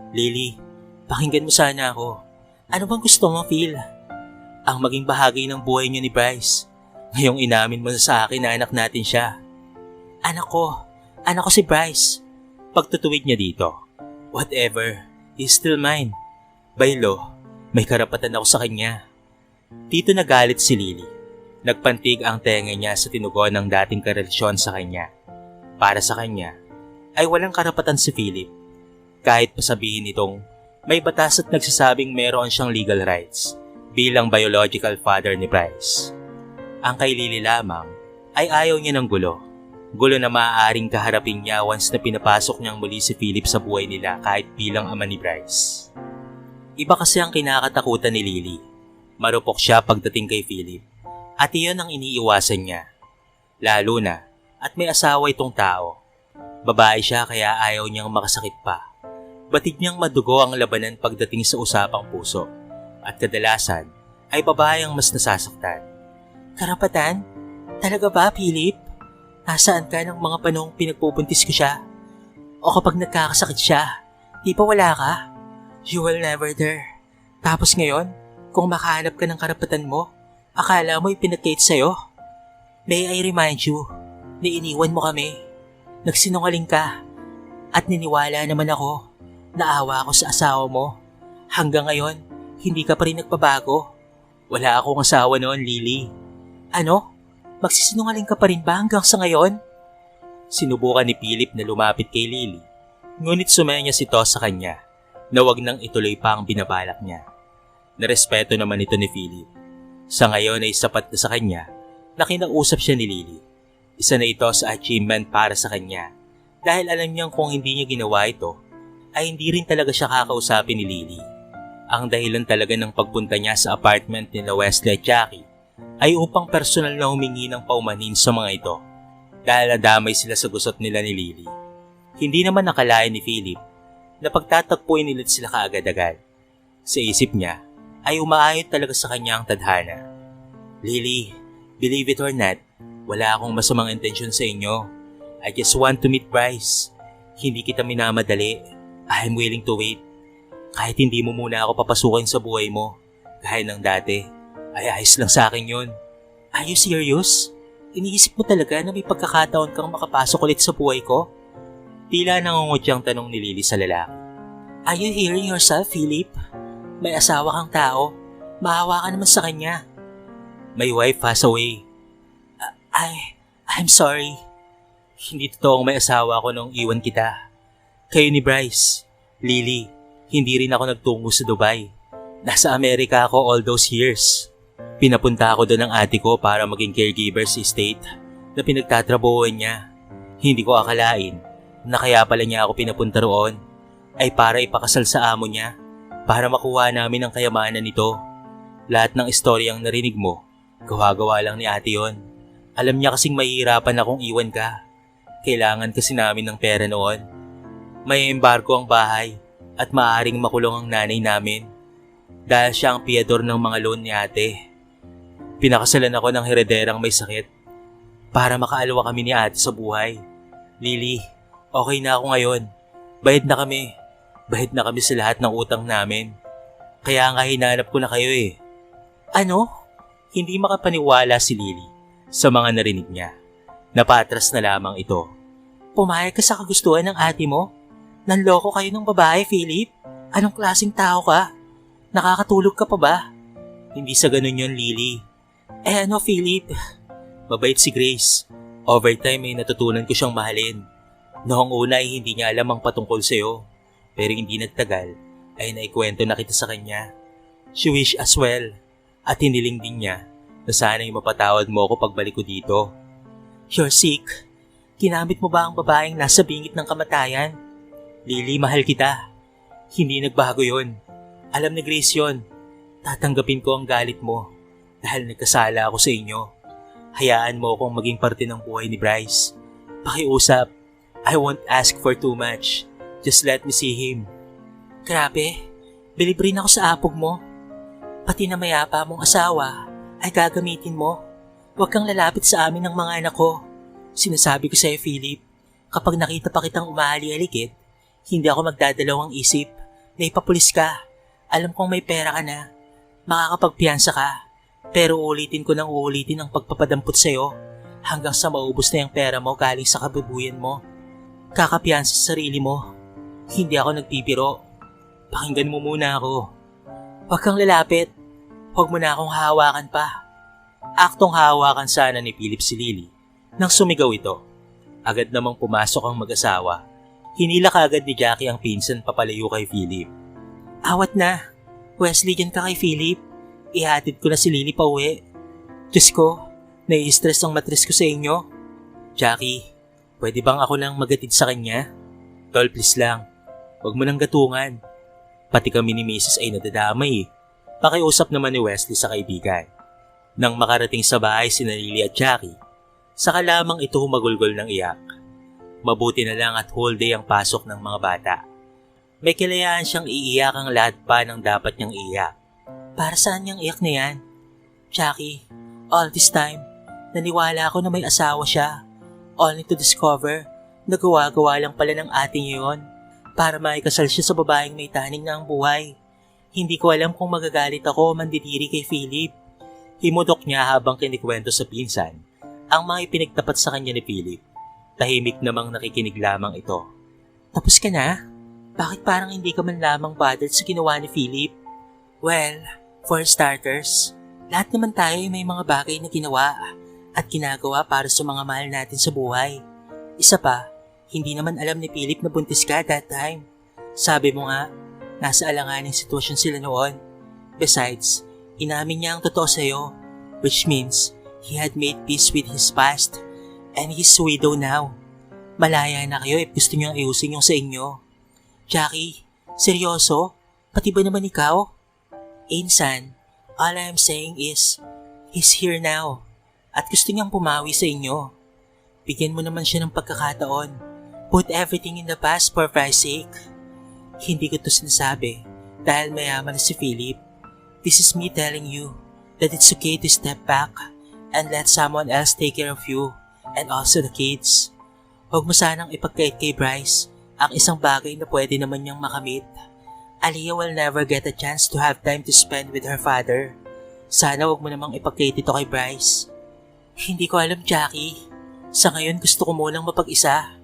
Lily, pakinggan mo sana ako. Ano bang gusto mo, Phil? Ang maging bahagi ng buhay niyo ni Bryce. Ngayong inamin mo sa akin na anak natin siya. Anak ko si Bryce. Pagtutuwid niya dito, whatever, he's still mine. By law, may karapatan ako sa kanya. Dito nagalit si Lily. Nagpantig ang tenga niya sa tinugon ng dating karelasyon sa kanya. Para sa kanya, ay walang karapatan si Philip. Kahit pasabihin nitong may batas at nagsasabing meron siyang legal rights bilang biological father ni Bryce. Ang kay Lily lamang ay ayaw niya ng gulo. Gulo na maaaring kaharapin niya once na pinapasok niyang muli si Philip sa buhay nila kahit bilang ama ni Bryce. Iba kasi ang kinakatakutan ni Lily. Marupok siya pagdating kay Philip at iyon ang iniiwasan niya. Lalo na at may asawa itong tao. Babae siya kaya ayaw niyang makasakit pa. Batid niyang madugo ang labanan pagdating sa usapang puso at kadalasan ay babae ang mas nasasaktan. Karapatan? Talaga ba, Philip? Nasaan ka ng mga panahong pinagpupuntis ko siya? O kapag nagkakasakit siya, di pa wala ka? You were never there. Tapos ngayon, kung makahanap ka ng karapatan mo, akala mo ipinagkait sa'yo? May I remind you, na iniwan mo kami. Nagsinungaling ka. At niniwala naman ako. Naawa ako sa asawa mo. Hanggang ngayon, hindi ka pa rin nagbabago. Wala akong asawa noon, Lily. Ano? Magsisinungaling ka pa rin ba hanggang sa ngayon? Sinubukan ni Philip na lumapit kay Lily. Ngunit sumaya niya si Toss sa kanya na wag nang ituloy pa ang binabalak niya. Narespeto naman ito ni Philip. Sa ngayon ay sapat na sa kanya na kinausap siya ni Lily. Isa na ito sa achievement para sa kanya dahil alam niyang kung hindi niya ginawa ito ay hindi rin talaga siya kakausapin ni Lily. Ang dahilan talaga ng pagpunta niya sa apartment nila Wesley at Jackie ay upang personal na humingi ng paumanhin sa mga ito dahil nadamay sila sa gusot nila ni Lily. Hindi naman nakalain ni Philip na pagtatagpuin nila sila kaagad-agad. Sa isip niya ay umaayon talaga sa kanya ang tadhana. Lily, believe it or not, wala akong masamang intensyon sa inyo. I just want to meet Bryce. Hindi kita minamadali. I am willing to wait. Kahit hindi mo muna ako papasukin sa buhay mo, gaya ng dati, ay ayos lang sa akin yun. Are you serious? Iniisip mo talaga na may pagkakataon kang makapasok ulit sa buhay ko? Tila nangungutyang tanong ni Lily sa lalaki. Are you hearing yourself, Philip? May asawa kang tao. Maawa ka naman sa kanya. My wife passed away. I'm sorry. Hindi totoong may asawa ko nung iwan kita. Kayo ni Bryce, Lily, hindi rin ako nagtungo sa Dubai. Nasa Amerika ako all those years. Pinapunta ako doon ng ate ko para maging caregiver sa estate na pinagtatrabuhan niya. Hindi ko akalain na kaya pala niya ako pinapunta roon ay para ipakasal sa amo niya para makuha namin ang kayamanan nito. Lahat ng istoryang narinig mo, gawa-gawa lang ni ate yon. Alam niya kasing mahihirapan akong iwan ka. Kailangan kasi namin ng pera noon. May embargo ang bahay at maaaring makulong ang nanay namin dahil siya ang piyador ng mga loan ni ate. Pinakasalan ako ng herederang may sakit para makaalwa kami ni ate sa buhay. Lily, okay na ako ngayon. Bayad na kami. Bayad na kami sa lahat ng utang namin. Kaya nga hinanap ko na kayo eh. Ano? Hindi makapaniwala si Lily sa mga narinig niya. Napatras na lamang ito. Pumayag ka sa kagustuhan ng ate mo? Nanloko kayo ng babae, Philip? Anong klaseng tao ka? Nakakatulog ka pa ba? Hindi sa ganun yun, Lily. Ano, Philip? Mabait si Grace. Overtime ay natutunan ko siyang mahalin. Noong una ay hindi niya alam ang patungkol sa'yo. Pero hindi nagtagal ay naikwento na kita sa kanya. She wish as well. At hiniling din niya na sana'y mapatawad mo ako pagbalik ko dito. You're sick. Ginamit mo ba ang babaeng nasa bingit ng kamatayan? Lily, mahal kita. Hindi nagbago yon. Alam ni Grace yon. Tatanggapin ko ang galit mo dahil nagkasala ako sa inyo. Hayaan mo akong maging parte ng buhay ni Bryce. Pakiusap. I won't ask for too much. Just let me see him. Grabe, bilib rin ako sa apog mo. Pati na mayapa mong asawa ay gagamitin mo. Huwag kang lalapit sa amin ng mga anak ko. Sinasabi ko sa'yo, Philip, kapag nakita pa kitang umahali-alikid, hindi ako magdadalawang isip na ipapulis ka. Alam kong may pera ka na. Makakapagpiyansa ka. Pero uulitin ko nang uulitin ang pagpapadampot sa'yo hanggang sa maubos na yung pera mo galing sa kabubuyan mo. Kakapiyansa sa sarili mo. Hindi ako nagpipiro. Pakinggan mo muna ako. Huwag kang lalapit. Huwag mo na akong hawakan pa. Aktong hawakan sana ni Philip si Lily. Nang sumigaw ito, agad namang pumasok ang mag-asawa. Hinila kaagad ni Jackie ang pinsan papalayo kay Philip. Awat na. Wesley, dyan ka kay Philip. Ihatid ko na si Lily pa uwi. Diyos ko, nai-stress ang matres ko sa inyo. Jackie, pwede bang ako nang magatid sa kanya? Tol, please lang. Huwag mo nang gatungan. Pati kami ni Mrs. ay nadadamay eh. Pakiusap naman ni Wesley sa kaibigan. Nang makarating sa bahay si Lily at Jackie, saka lamang ito humagulgol ng iyak. Mabuti na lang at whole day ang pasok ng mga bata. May kilayaan siyang iiyak ang lahat pa ng dapat niyang iiyak. Para saan niyang iyak na yan? Jackie, all this time, naniwala ako na may asawa siya. Only to discover na gawa-gawa lang pala ng ating yun para maikasal siya sa babaeng may taning na ang buhay. Hindi ko alam kung magagalit ako o mandidiri kay Philip. Himudok niya habang kinikwento sa pinsan ang mga ipinagtapat sa kanya ni Philip. Tahimik namang nakikinig lamang ito. Tapos ka na? Bakit parang hindi ka man lamang bothered sa ginawa ni Philip? Well, for starters, lahat naman tayo ay may mga bagay na ginawa at ginagawa para sa mga mahal natin sa buhay. Isa pa, hindi naman alam ni Philip na buntis ka that time. Sabi mo nga, nasa alanganing sitwasyon sila noon. Besides, inamin niya ang totoo sa'yo, which means he had made peace with his past and he's widow now. Malaya na kayo if gusto niyang ayusin yung sa inyo. Jackie, seryoso? Pati ba naman ikaw? Insan, all I'm saying is, he's here now at gusto niyang pumawi sa inyo. Bigyan mo naman siya ng pagkakataon. Put everything in the past for Christ's sake. Hindi ko to sinasabi dahil mayaman na si Philip. This is me telling you that it's okay to step back and let someone else take care of you and also the kids. Huwag mo sanang ipagkait kay Bryce ang isang bagay na pwede naman niyang makamit. Aliyah will never get a chance to have time to spend with her father. Sana huwag mo namang ipagkait ito kay Bryce. Hindi ko alam, Jackie. Sa ngayon gusto ko munang mapag-isa.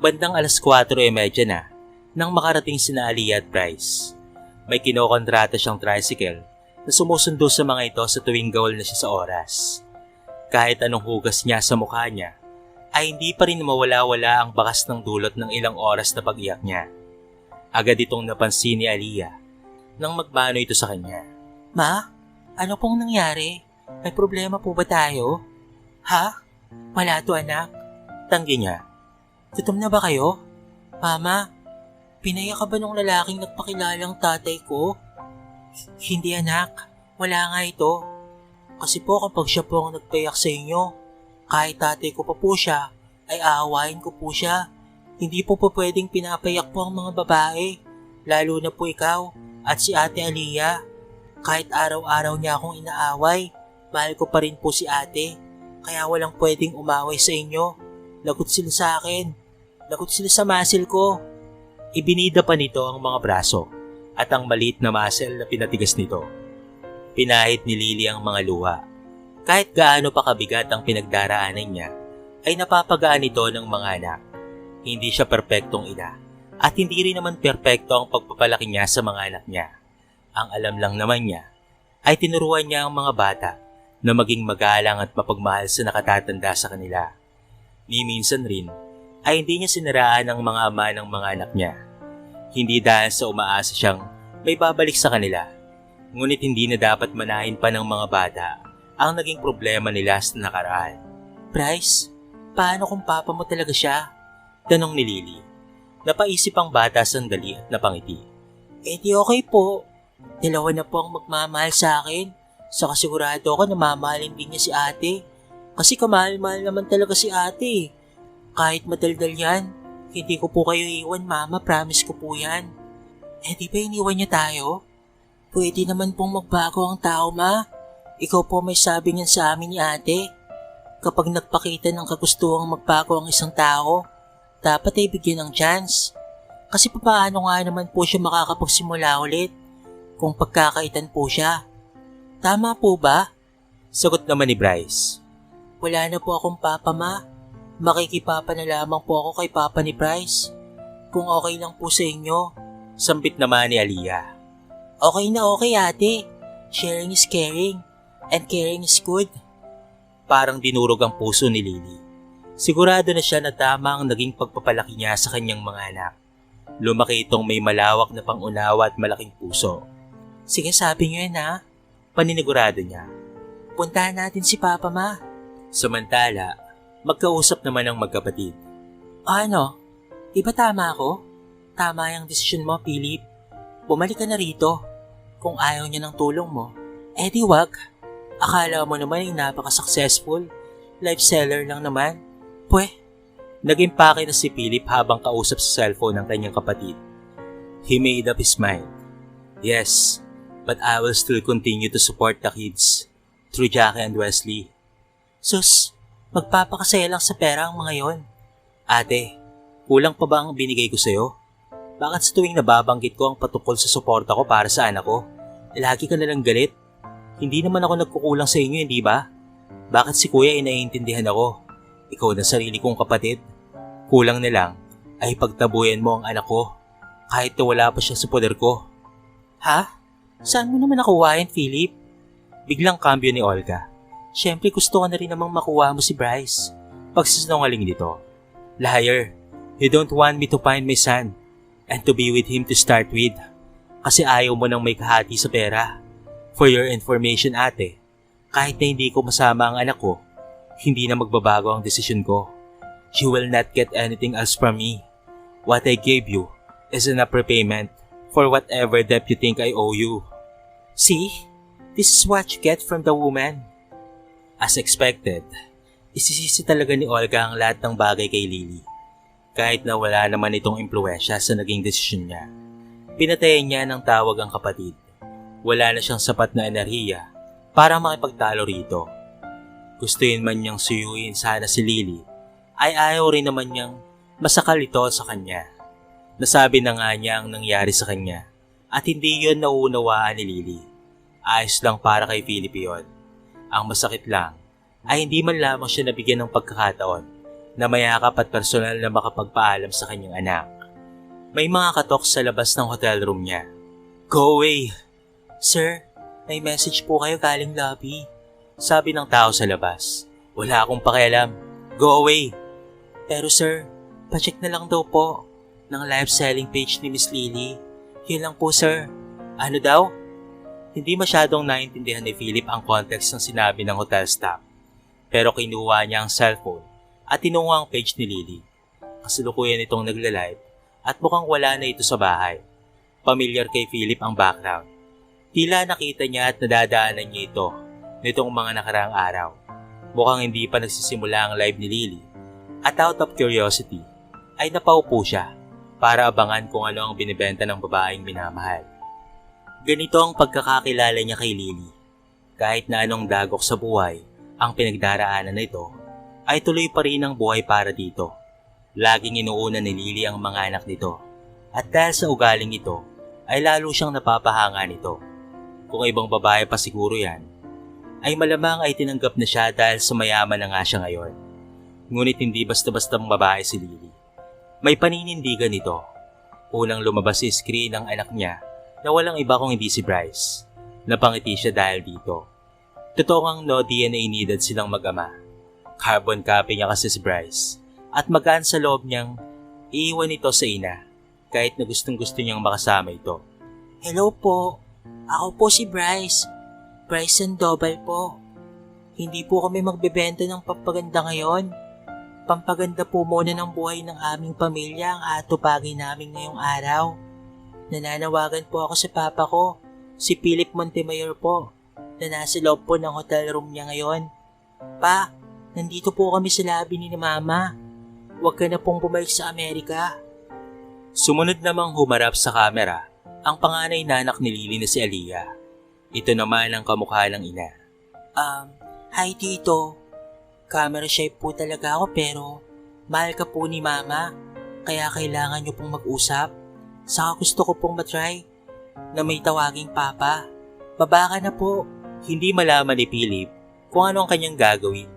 Bandang 4:30 na nang makarating sina Aliyah at Bryce. May kinokontrata siyang tricycle na sumusundo sa mga ito sa tuwing gawal na siya sa oras. Kahit anong hugas niya sa mukha niya, ay hindi pa rin mawala-wala ang bakas ng dulot ng ilang oras na pag-iyak niya. Agad itong napansin ni Aliyah nang magmano ito sa kanya. Ma, ano pong nangyari? May problema po ba tayo? Ha? Wala to, anak. Tanggi niya. Gutom na ba kayo? Mama, pinaya ka ba nung lalaking nagpakilalang tatay ko? Hindi, anak. Wala nga ito. Kasi po kapag siya po ang nagpayak sa inyo, kahit tatay ko pa po siya, ay aawain ko po siya. Hindi po pwedeng pinapayak po ang mga babae, lalo na po ikaw at si Ate Aliyah. Kahit araw-araw niya akong inaaway, mahal ko pa rin po si ate, kaya walang pwedeng umaway sa inyo. Lagot sila sa akin, lagot sila sa muscle ko. Ibinida pa nito ang mga braso at ang maliit na muscle na pinatigas nito. Pinahid ni Lily ang mga luha. Kahit gaano pa kabigat ang pinagdaraanan niya, ay napapagaan ito ng mga anak. Hindi siya perpektong ina at hindi rin naman perpekto ang pagpapalaki niya sa mga anak niya. Ang alam lang naman niya ay tinuruan niya ang mga bata na maging magalang at mapagmahal sa nakatatanda sa kanila. Ni minsan rin ay hindi niya siniraan ang mga ama ng mga anak niya. Hindi dahil sa umaasa siyang may babalik sa kanila, ngunit hindi na dapat manahin pa ng mga bata ang naging problema nila sa nakaraan. Bryce, paano kung papa mo talaga siya? Tanong ni Lily. Napaisip ang bata sandali at napangiti. Di okay po. Dalawa na po ang magmamahal sa akin. Saka sigurado ako na mamahalin din niya si ate. Kasi kamahal-mahal naman talaga si ate. Kahit madaldal yan, hindi ko po kayo iwan, mama. Promise ko po yan. Di ba iniwan niya tayo? Pwede naman pong magbago ang tao, ma. Ikaw po may sabi niyan sa amin ni ate. Kapag nagpakita ng kagustuhang magbago ang isang tao, dapat ay bigyan ng chance. Kasi paano nga naman po siya makakapagsimula ulit kung pagkakaitan po siya? Tama po ba? Sagot naman ni Bryce. Wala na po akong papa, ma. Makikipapa na lamang po ako kay papa ni Bryce. Kung okay lang po sa inyo. Sambit naman ni Aliyah. Okay na okay, ate. Sharing is caring. And caring is good. Parang dinurog ang puso ni Lily. Sigurado na siya na tama ang naging pagpapalaki niya sa kanyang mga anak. Lumaki itong may malawak na pangunawa at malaking puso. Sige, sabi niyo yan, ha? Paninigurado niya. Puntahan natin si papa, ma. Samantala, magkausap naman ang magkapatid. Ano? Di ba tama ako? Tama yung desisyon mo, Philip. Bumalik ka na rito. Kung ayaw niya ng tulong mo, di wag. Akala mo naman ay napaka-successful. Life seller lang naman. Naging pake na si Philip habang kausap sa cellphone ng kanyang kapatid. He made up his mind. Yes, but I will still continue to support the kids through Jackie and Wesley. Sus, magpapakasaya lang sa pera ang mga yon. Ate, kulang pa ba ang binigay ko sa'yo? Bakit sa tuwing nababanggit ko ang patungkol sa suporta ko para sa anak ko, lagi ka nalang galit? Hindi naman ako nagkukulang sa inyo, hindi ba? Bakit si kuya ay naiintindihan ako? Ikaw na sarili kong kapatid. Kulang na lang ay pagtabuyan mo ang anak ko kahit na wala pa siya sa poder ko. Ha? Saan mo naman nakuha yan, Philip? Biglang kambyo ni Olga. Siyempre gusto ko na rin namang makuha mo si Bryce. Pagsasanungaling nito. Liar, you don't want me to find my son and to be with him to start with. Kasi ayaw mo nang may kahati sa pera. For your information, ate, kahit na hindi ko masama ang anak ko, hindi na magbabago ang desisyon ko. You will not get anything else from me. What I gave you is an prepayment for whatever debt you think I owe you. See? This is what you get from the woman. As expected, isisisi talaga ni Olga ang lahat ng bagay kay Lily. Kahit na wala naman itong impluwensya sa naging desisyon niya. Pinatayan niya ng tawag ang kapatid. Wala na siyang sapat na enerhiya para makipagtalo rito. Gustuin man niyang suyuin sana si Lily, ay ayaw rin naman niyang masakal ito sa kanya. Nasabi na nga niya ang nangyari sa kanya at hindi yon nauunawaan ni Lily. Ayos lang para kay Philip yon. Ang masakit lang ay hindi man lamang siya nabigyan ng pagkakataon na mayakap at personal na makapagpaalam sa kanyang anak. May mga katok sa labas ng hotel room niya. Go away! Sir, may message po kayo galing lobby. Sabi ng tao sa labas. Wala akong pakialam. Go away! Pero sir, pacheck na lang daw po ng live selling page ni Miss Lily. Yun lang po sir. Ano daw? Hindi masyadong naintindihan ni Philip ang context ng sinabi ng hotel staff. Pero kinuha niya ang cellphone at tinungo ang page ni Lily. Kasalukuyan itong nagla-live at mukhang wala na ito sa bahay. Pamilyar kay Philip ang background. Tila nakita niya at nadadaanan niya ito nitong mga nakaraang araw. Mukhang hindi pa nagsisimula ang live ni Lily. At out of curiosity, ay napaupo siya para abangan kung ano ang binibenta ng babaeng minamahal. Ganito ang pagkakakilala niya kay Lily. Kahit na anong dagok sa buhay ang pinagdaraanan nito, ay tuloy pa rin ang buhay para dito. Laging inuuna ni Lily ang mga anak nito. At dahil sa ugaling ito, ay lalo siyang napapahanga nito. Kung ibang babae pa siguro yan, ay malamang ay tinanggap na siya dahil sa mayaman na nga siya ngayon. Ngunit hindi basta-bastang babae si Lily. May paninindigan ito. Unang lumabas sa screen ng anak niya na walang iba kung hindi si Bryce. Napangiti siya dahil dito. Totoo ngang no DNA needed silang mag-ama. Carbon copy niya kasi si Bryce. At magaan sa loob niyang iiwan ito sa ina kahit na gustong-gusto niyang makasama ito. Hello po. Ako po si Bryce. Bryce Sandoval po. Hindi po kami magbebenta ng papaganda ngayon. pampaganda po muna ng buhay ng aming pamilya ang atupagin namin ngayong araw. Nananawagan po ako sa papa ko, si Philip Montemayor po, na nasa loob po ng hotel room niya ngayon. Pa, nandito po kami sa labi ni Mama. Huwag ka na pong bumalik sa Amerika. Sumunod namang humarap sa kamera ang panganay na anak ni Lily na si Aliyah. Ito naman ang kamukha ng ina. Hi Tito. Camera shy po talaga ako pero mahal ka po ni Mama. Kaya kailangan niyo pong mag-usap. Saka gusto ko pong matry na may tawaging Papa. Baba ka na po. Hindi malaman ni Philip kung ano ang kanyang gagawin.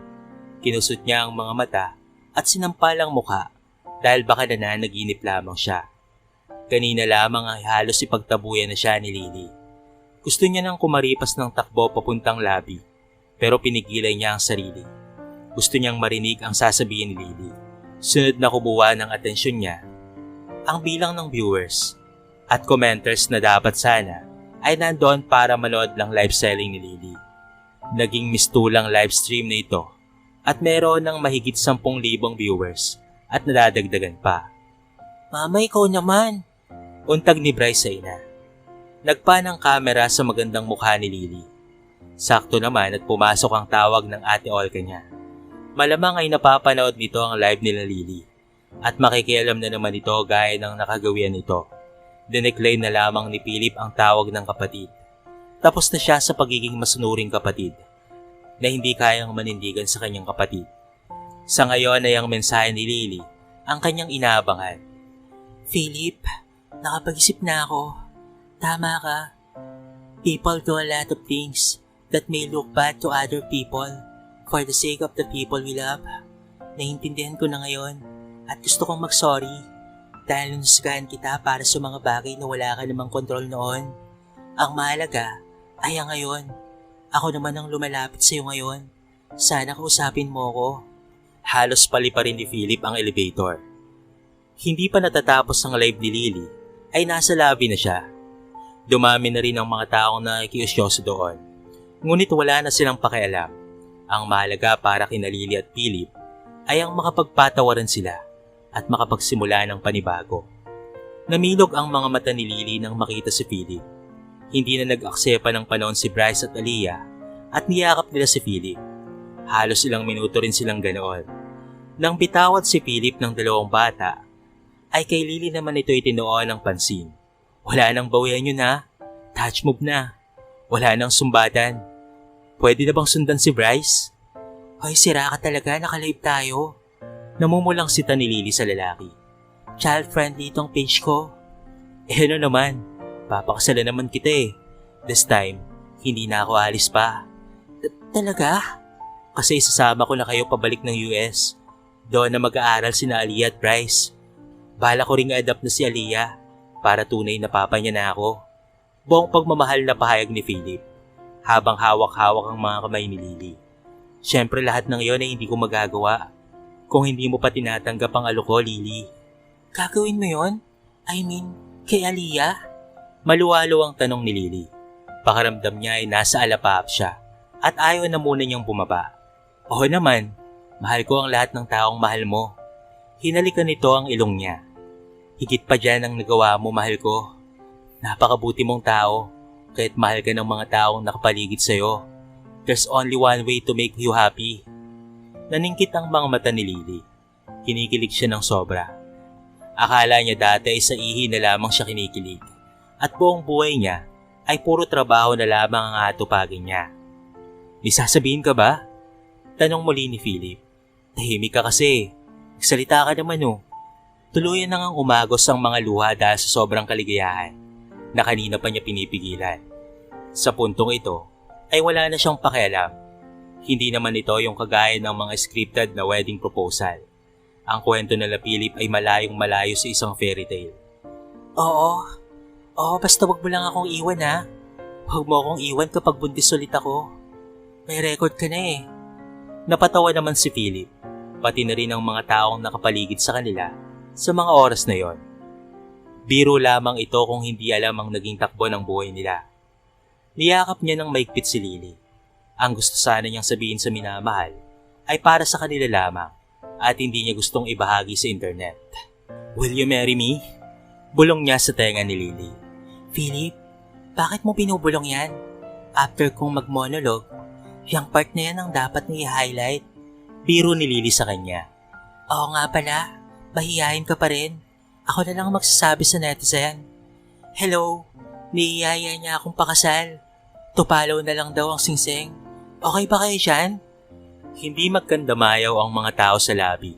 Kinusot niya ang mga mata at sinampal ang mukha dahil baka nananaginip lamang siya. Kanina lamang ay halos ipagtabuyan na siya ni Lily. Gusto niya nang kumaripas ng takbo papuntang labi pero pinigilan niya ang sarili. Gusto niyang marinig ang sasabihin ni Lily. Sunod na kumuha ng atensyon niya ang bilang ng viewers at commenters na dapat sana ay nandoon para manood ng live selling ni Lily. Naging mistulang live stream na ito at meron ng mahigit 10,000 viewers at nadadagdagan pa. Mama, ikaw naman. Untag ni Bryce sa ina. Nagpa ng kamera sa magandang mukha ni Lily. Sakto naman at pumasok ang tawag ng ate Olga niya. Malamang ay napapanood nito ang live nila Lily at makikialam na naman ito gaya ng nakagawian nito. Dinecline na lamang ni Philip ang tawag ng kapatid. Tapos na siya sa pagiging masunuring kapatid na hindi kayang manindigan sa kanyang kapatid. Sa ngayon ay ang mensahe ni Lily ang kanyang inaabangan. Philip, nakapag-isip na ako. Tama ka. People do a lot of things that may look bad to other people for the sake of the people we love. Naiintindihan ko na ngayon at gusto kong mag-sorry dahil nunusgahan kita para sa mga bagay na wala ka namang kontrol noon. Ang mahalaga ay ang ngayon. Ako naman ang lumalapit sa iyo ngayon. Sana kausapin mo ko. Halos pali pa rin ni Philip ang elevator. Hindi pa natatapos ang live ni Lily ay nasa lobby na siya. Dumami na rin ang mga taong nakikiusyoso doon. Ngunit wala na silang pakialam. Ang mahalaga para kina Lily at Philip ay ang makapagpatawaran sila at makapagsimula ng panibago. Namilog ang mga mata ni Lily nang makita si Philip. Hindi na nag-aksepa ng panahon si Bryce at Aliyah at niyakap nila si Philip. Halos ilang minuto rin silang ganoon. Nang bitawat si Philip ng dalawang bata, ay kay Lily naman ito itinoon ng pansin. Wala nang bawian yun ha. Touch move na. Wala nang sumbatan. Pwede na bang sundan si Bryce? Hoy, sira ka talaga, nakalive tayo. Namumulang sita ni Lily sa lalaki. Child-friendly itong page ko. Ano naman, papakasalan naman kita eh. This time, hindi na ako alis pa. Talaga? Kasi isasama ko na kayo pabalik ng US. Doon na mag-aaral sina Aliyah at Bryce. Bala ko ring adapt na si Aliyah para tunay na papa niya na ako. Buong pagmamahal na pahayag ni Philip habang hawak-hawak ang mga kamay ni Lily. Siyempre lahat ng iyon ay hindi ko magagawa kung hindi mo pa tinatanggap ang alok ko, Lily. Gagawin mo yon? I mean, kay Aliyah? Maluwalo ang tanong ni Lily. Pakaramdam niya ay nasa alapap siya at ayaw na muna niyang bumaba. Oo naman, mahal ko ang lahat ng taong mahal mo. Hinalikan nito ang ilong niya. Higit pa dyan ang nagawa mo, mahal ko. Napakabuti mong tao, kaya't mahal ka ng mga taong nakapaligid sa'yo. There's only one way to make you happy. Naningkit ang mga mata ni Lily. Kinikilig siya ng sobra. Akala niya dati ay sa ihi na lamang siya kinikilig. At buong buhay niya ay puro trabaho na lamang ang atupagin niya. May sasabihin ka ba? Tanong muli ni Philip. Tahimik ka kasi. Salita ka naman oh. Tuluyan na ngang umagos ang mga luha dahil sa sobrang kaligayahan na kanina pa niya pinipigilan. Sa puntong ito ay wala na siyang pakialam. Hindi naman ito yung kagaya ng mga scripted na wedding proposal. Ang kwento nila Philip ay malayong malayo sa isang fairy tale. Oo, basta wag mo lang akong iwan ha. Huwag mo akong iwan kapag buntis ulit ako. May record ka na eh. Napatawa naman si Philip, pati na rin ang mga taong nakapaligid sa kanila sa mga oras na yon. Biro lamang ito kung hindi alam ang naging takbo ng buhay nila. Niyakap niya ng maigpit si Lily. Ang gusto sana niyang sabihin sa minamahal ay para sa kanila lamang at hindi niya gustong ibahagi sa internet. Will you marry me? Bulong niya sa tenga ni Lily. Philip, bakit mo binubulong yan? After kong mag-monologue, yung part na yan ang dapat na i-highlight. Biro ni Lily sa kanya. Oo nga pala, mahihayin ka pa rin. Ako na lang magsasabi sa netizen. Hello, niyaya niya akong pakasal. Tupalaw na lang daw ang singsing. Okay ba kayo dyan? Hindi magkandamayaw ang mga tao sa lobby.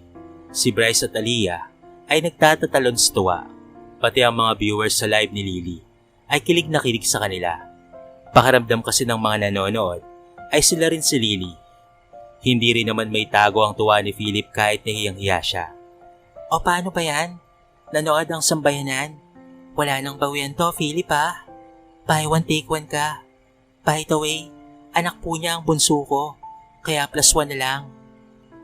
Si Bryce at Aliyah ay nagtatatalon sa tuwa. Pati ang mga viewers sa live ni Lily ay kilig na kilig sa kanila. Pakiramdam kasi ng mga nanonood ay sila rin si Lily. Hindi rin naman may tago ang tuwa ni Philip kahit nahiyang-hiya siya. O paano ba yan? Nanood ang sambayanan? Wala nang bawian to, Philip ha? Buy one take one ka. By the way, anak po niya ang bunso ko, kaya +1 na lang.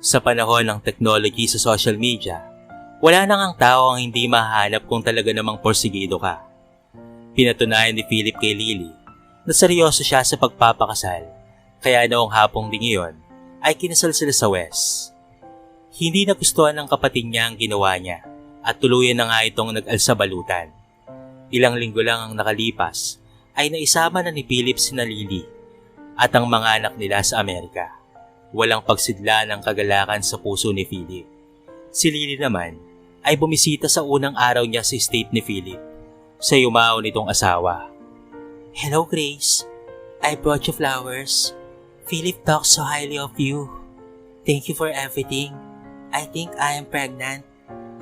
Sa panahon ng technology sa social media, wala nang ang tao ang hindi mahanap kung talaga namang porsigido ka. Pinatunayan ni Philip kay Lily na seryoso siya sa pagpapakasal, kaya noong hapong ding iyon ay kinasal sila sa West. Hindi nagustuhan ng kapatid niya ang ginawa niya at tuluyan na nga itong nag-alsabalutan. Ilang linggo lang ang nakalipas ay naisama na ni Philip sina Lily at ang mga anak nila sa Amerika. Walang pagsidla ng kagalakan sa puso ni Philip. Si Lily naman ay bumisita sa unang araw niya sa estate ni Philip sa yumao nitong asawa. Hello Grace, I brought you flowers. Philip talks so highly of you. Thank you for everything. I think I am pregnant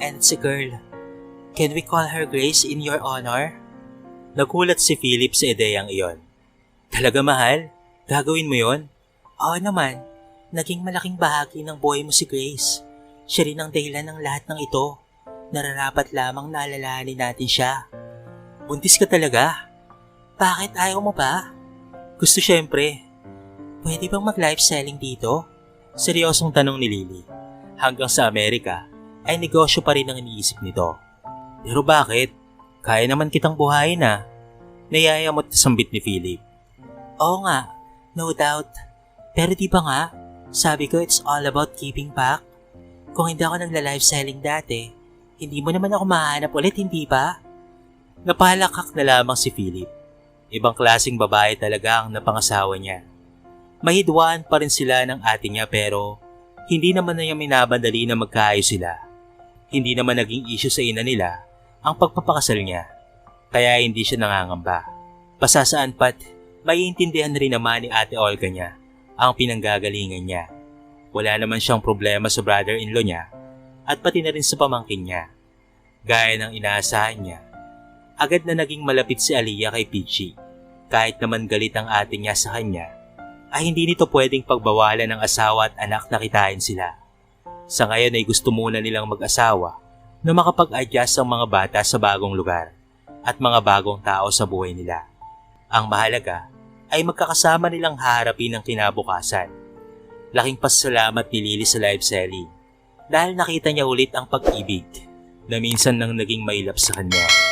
and it's a girl. Can we call her Grace in your honor? Nagulat si Philip sa ideyang iyon. Talaga mahal? Gagawin mo yon? Oo naman, naging malaking bahagi ng buhay mo si Grace. Siya rin ang dahilan ng lahat ng ito. Nararapat lamang na alalahanin natin siya. Buntis ka talaga? Bakit ayaw mo ba? Gusto syempre. Pwede bang mag-live selling dito? Seryosong tanong ni Lily. Hanggang sa Amerika ay negosyo pa rin ang iniisip nito. Pero bakit? Kaya naman kitang buhayin ah. Nayayamot na sambit ni Philip. Oo nga, no doubt. Pero di ba nga, sabi ko it's all about giving back. Kung hindi ako nagla-live selling dati, hindi mo naman ako mahanap ulit, hindi ba? Napalakak na lamang si Philip. Ibang klaseng babae talaga ang napangasawa niya. Mahidwaan pa rin sila ng ate niya pero hindi naman na niya minabandali na magkaayos sila. Hindi naman naging issue sa ina nila ang pagpapakasal niya. Kaya hindi siya nangangamba. Pasasaan pat, maiintindihan rin naman ni Ate Olga niya ang pinanggagalingan niya. Wala naman siyang problema sa brother-in-law niya at pati na rin sa pamangkin niya. Gaya ng inaasahan niya, agad na naging malapit si Aliyah kay Peachy. Kahit naman galit ang ate niya sa kanya, ay hindi nito pwedeng pagbawalan ng asawa at anak na kitain sila. Sa ngayon ay gusto muna nilang mag-asawa na makapag-adjust ang mga bata sa bagong lugar at mga bagong tao sa buhay nila. Ang mahalaga ay magkakasama nilang harapin ang kinabukasan. Laking pasalamat ni Lily sa live selling dahil nakita niya ulit ang pag-ibig na minsan nang naging mailap sa kanya.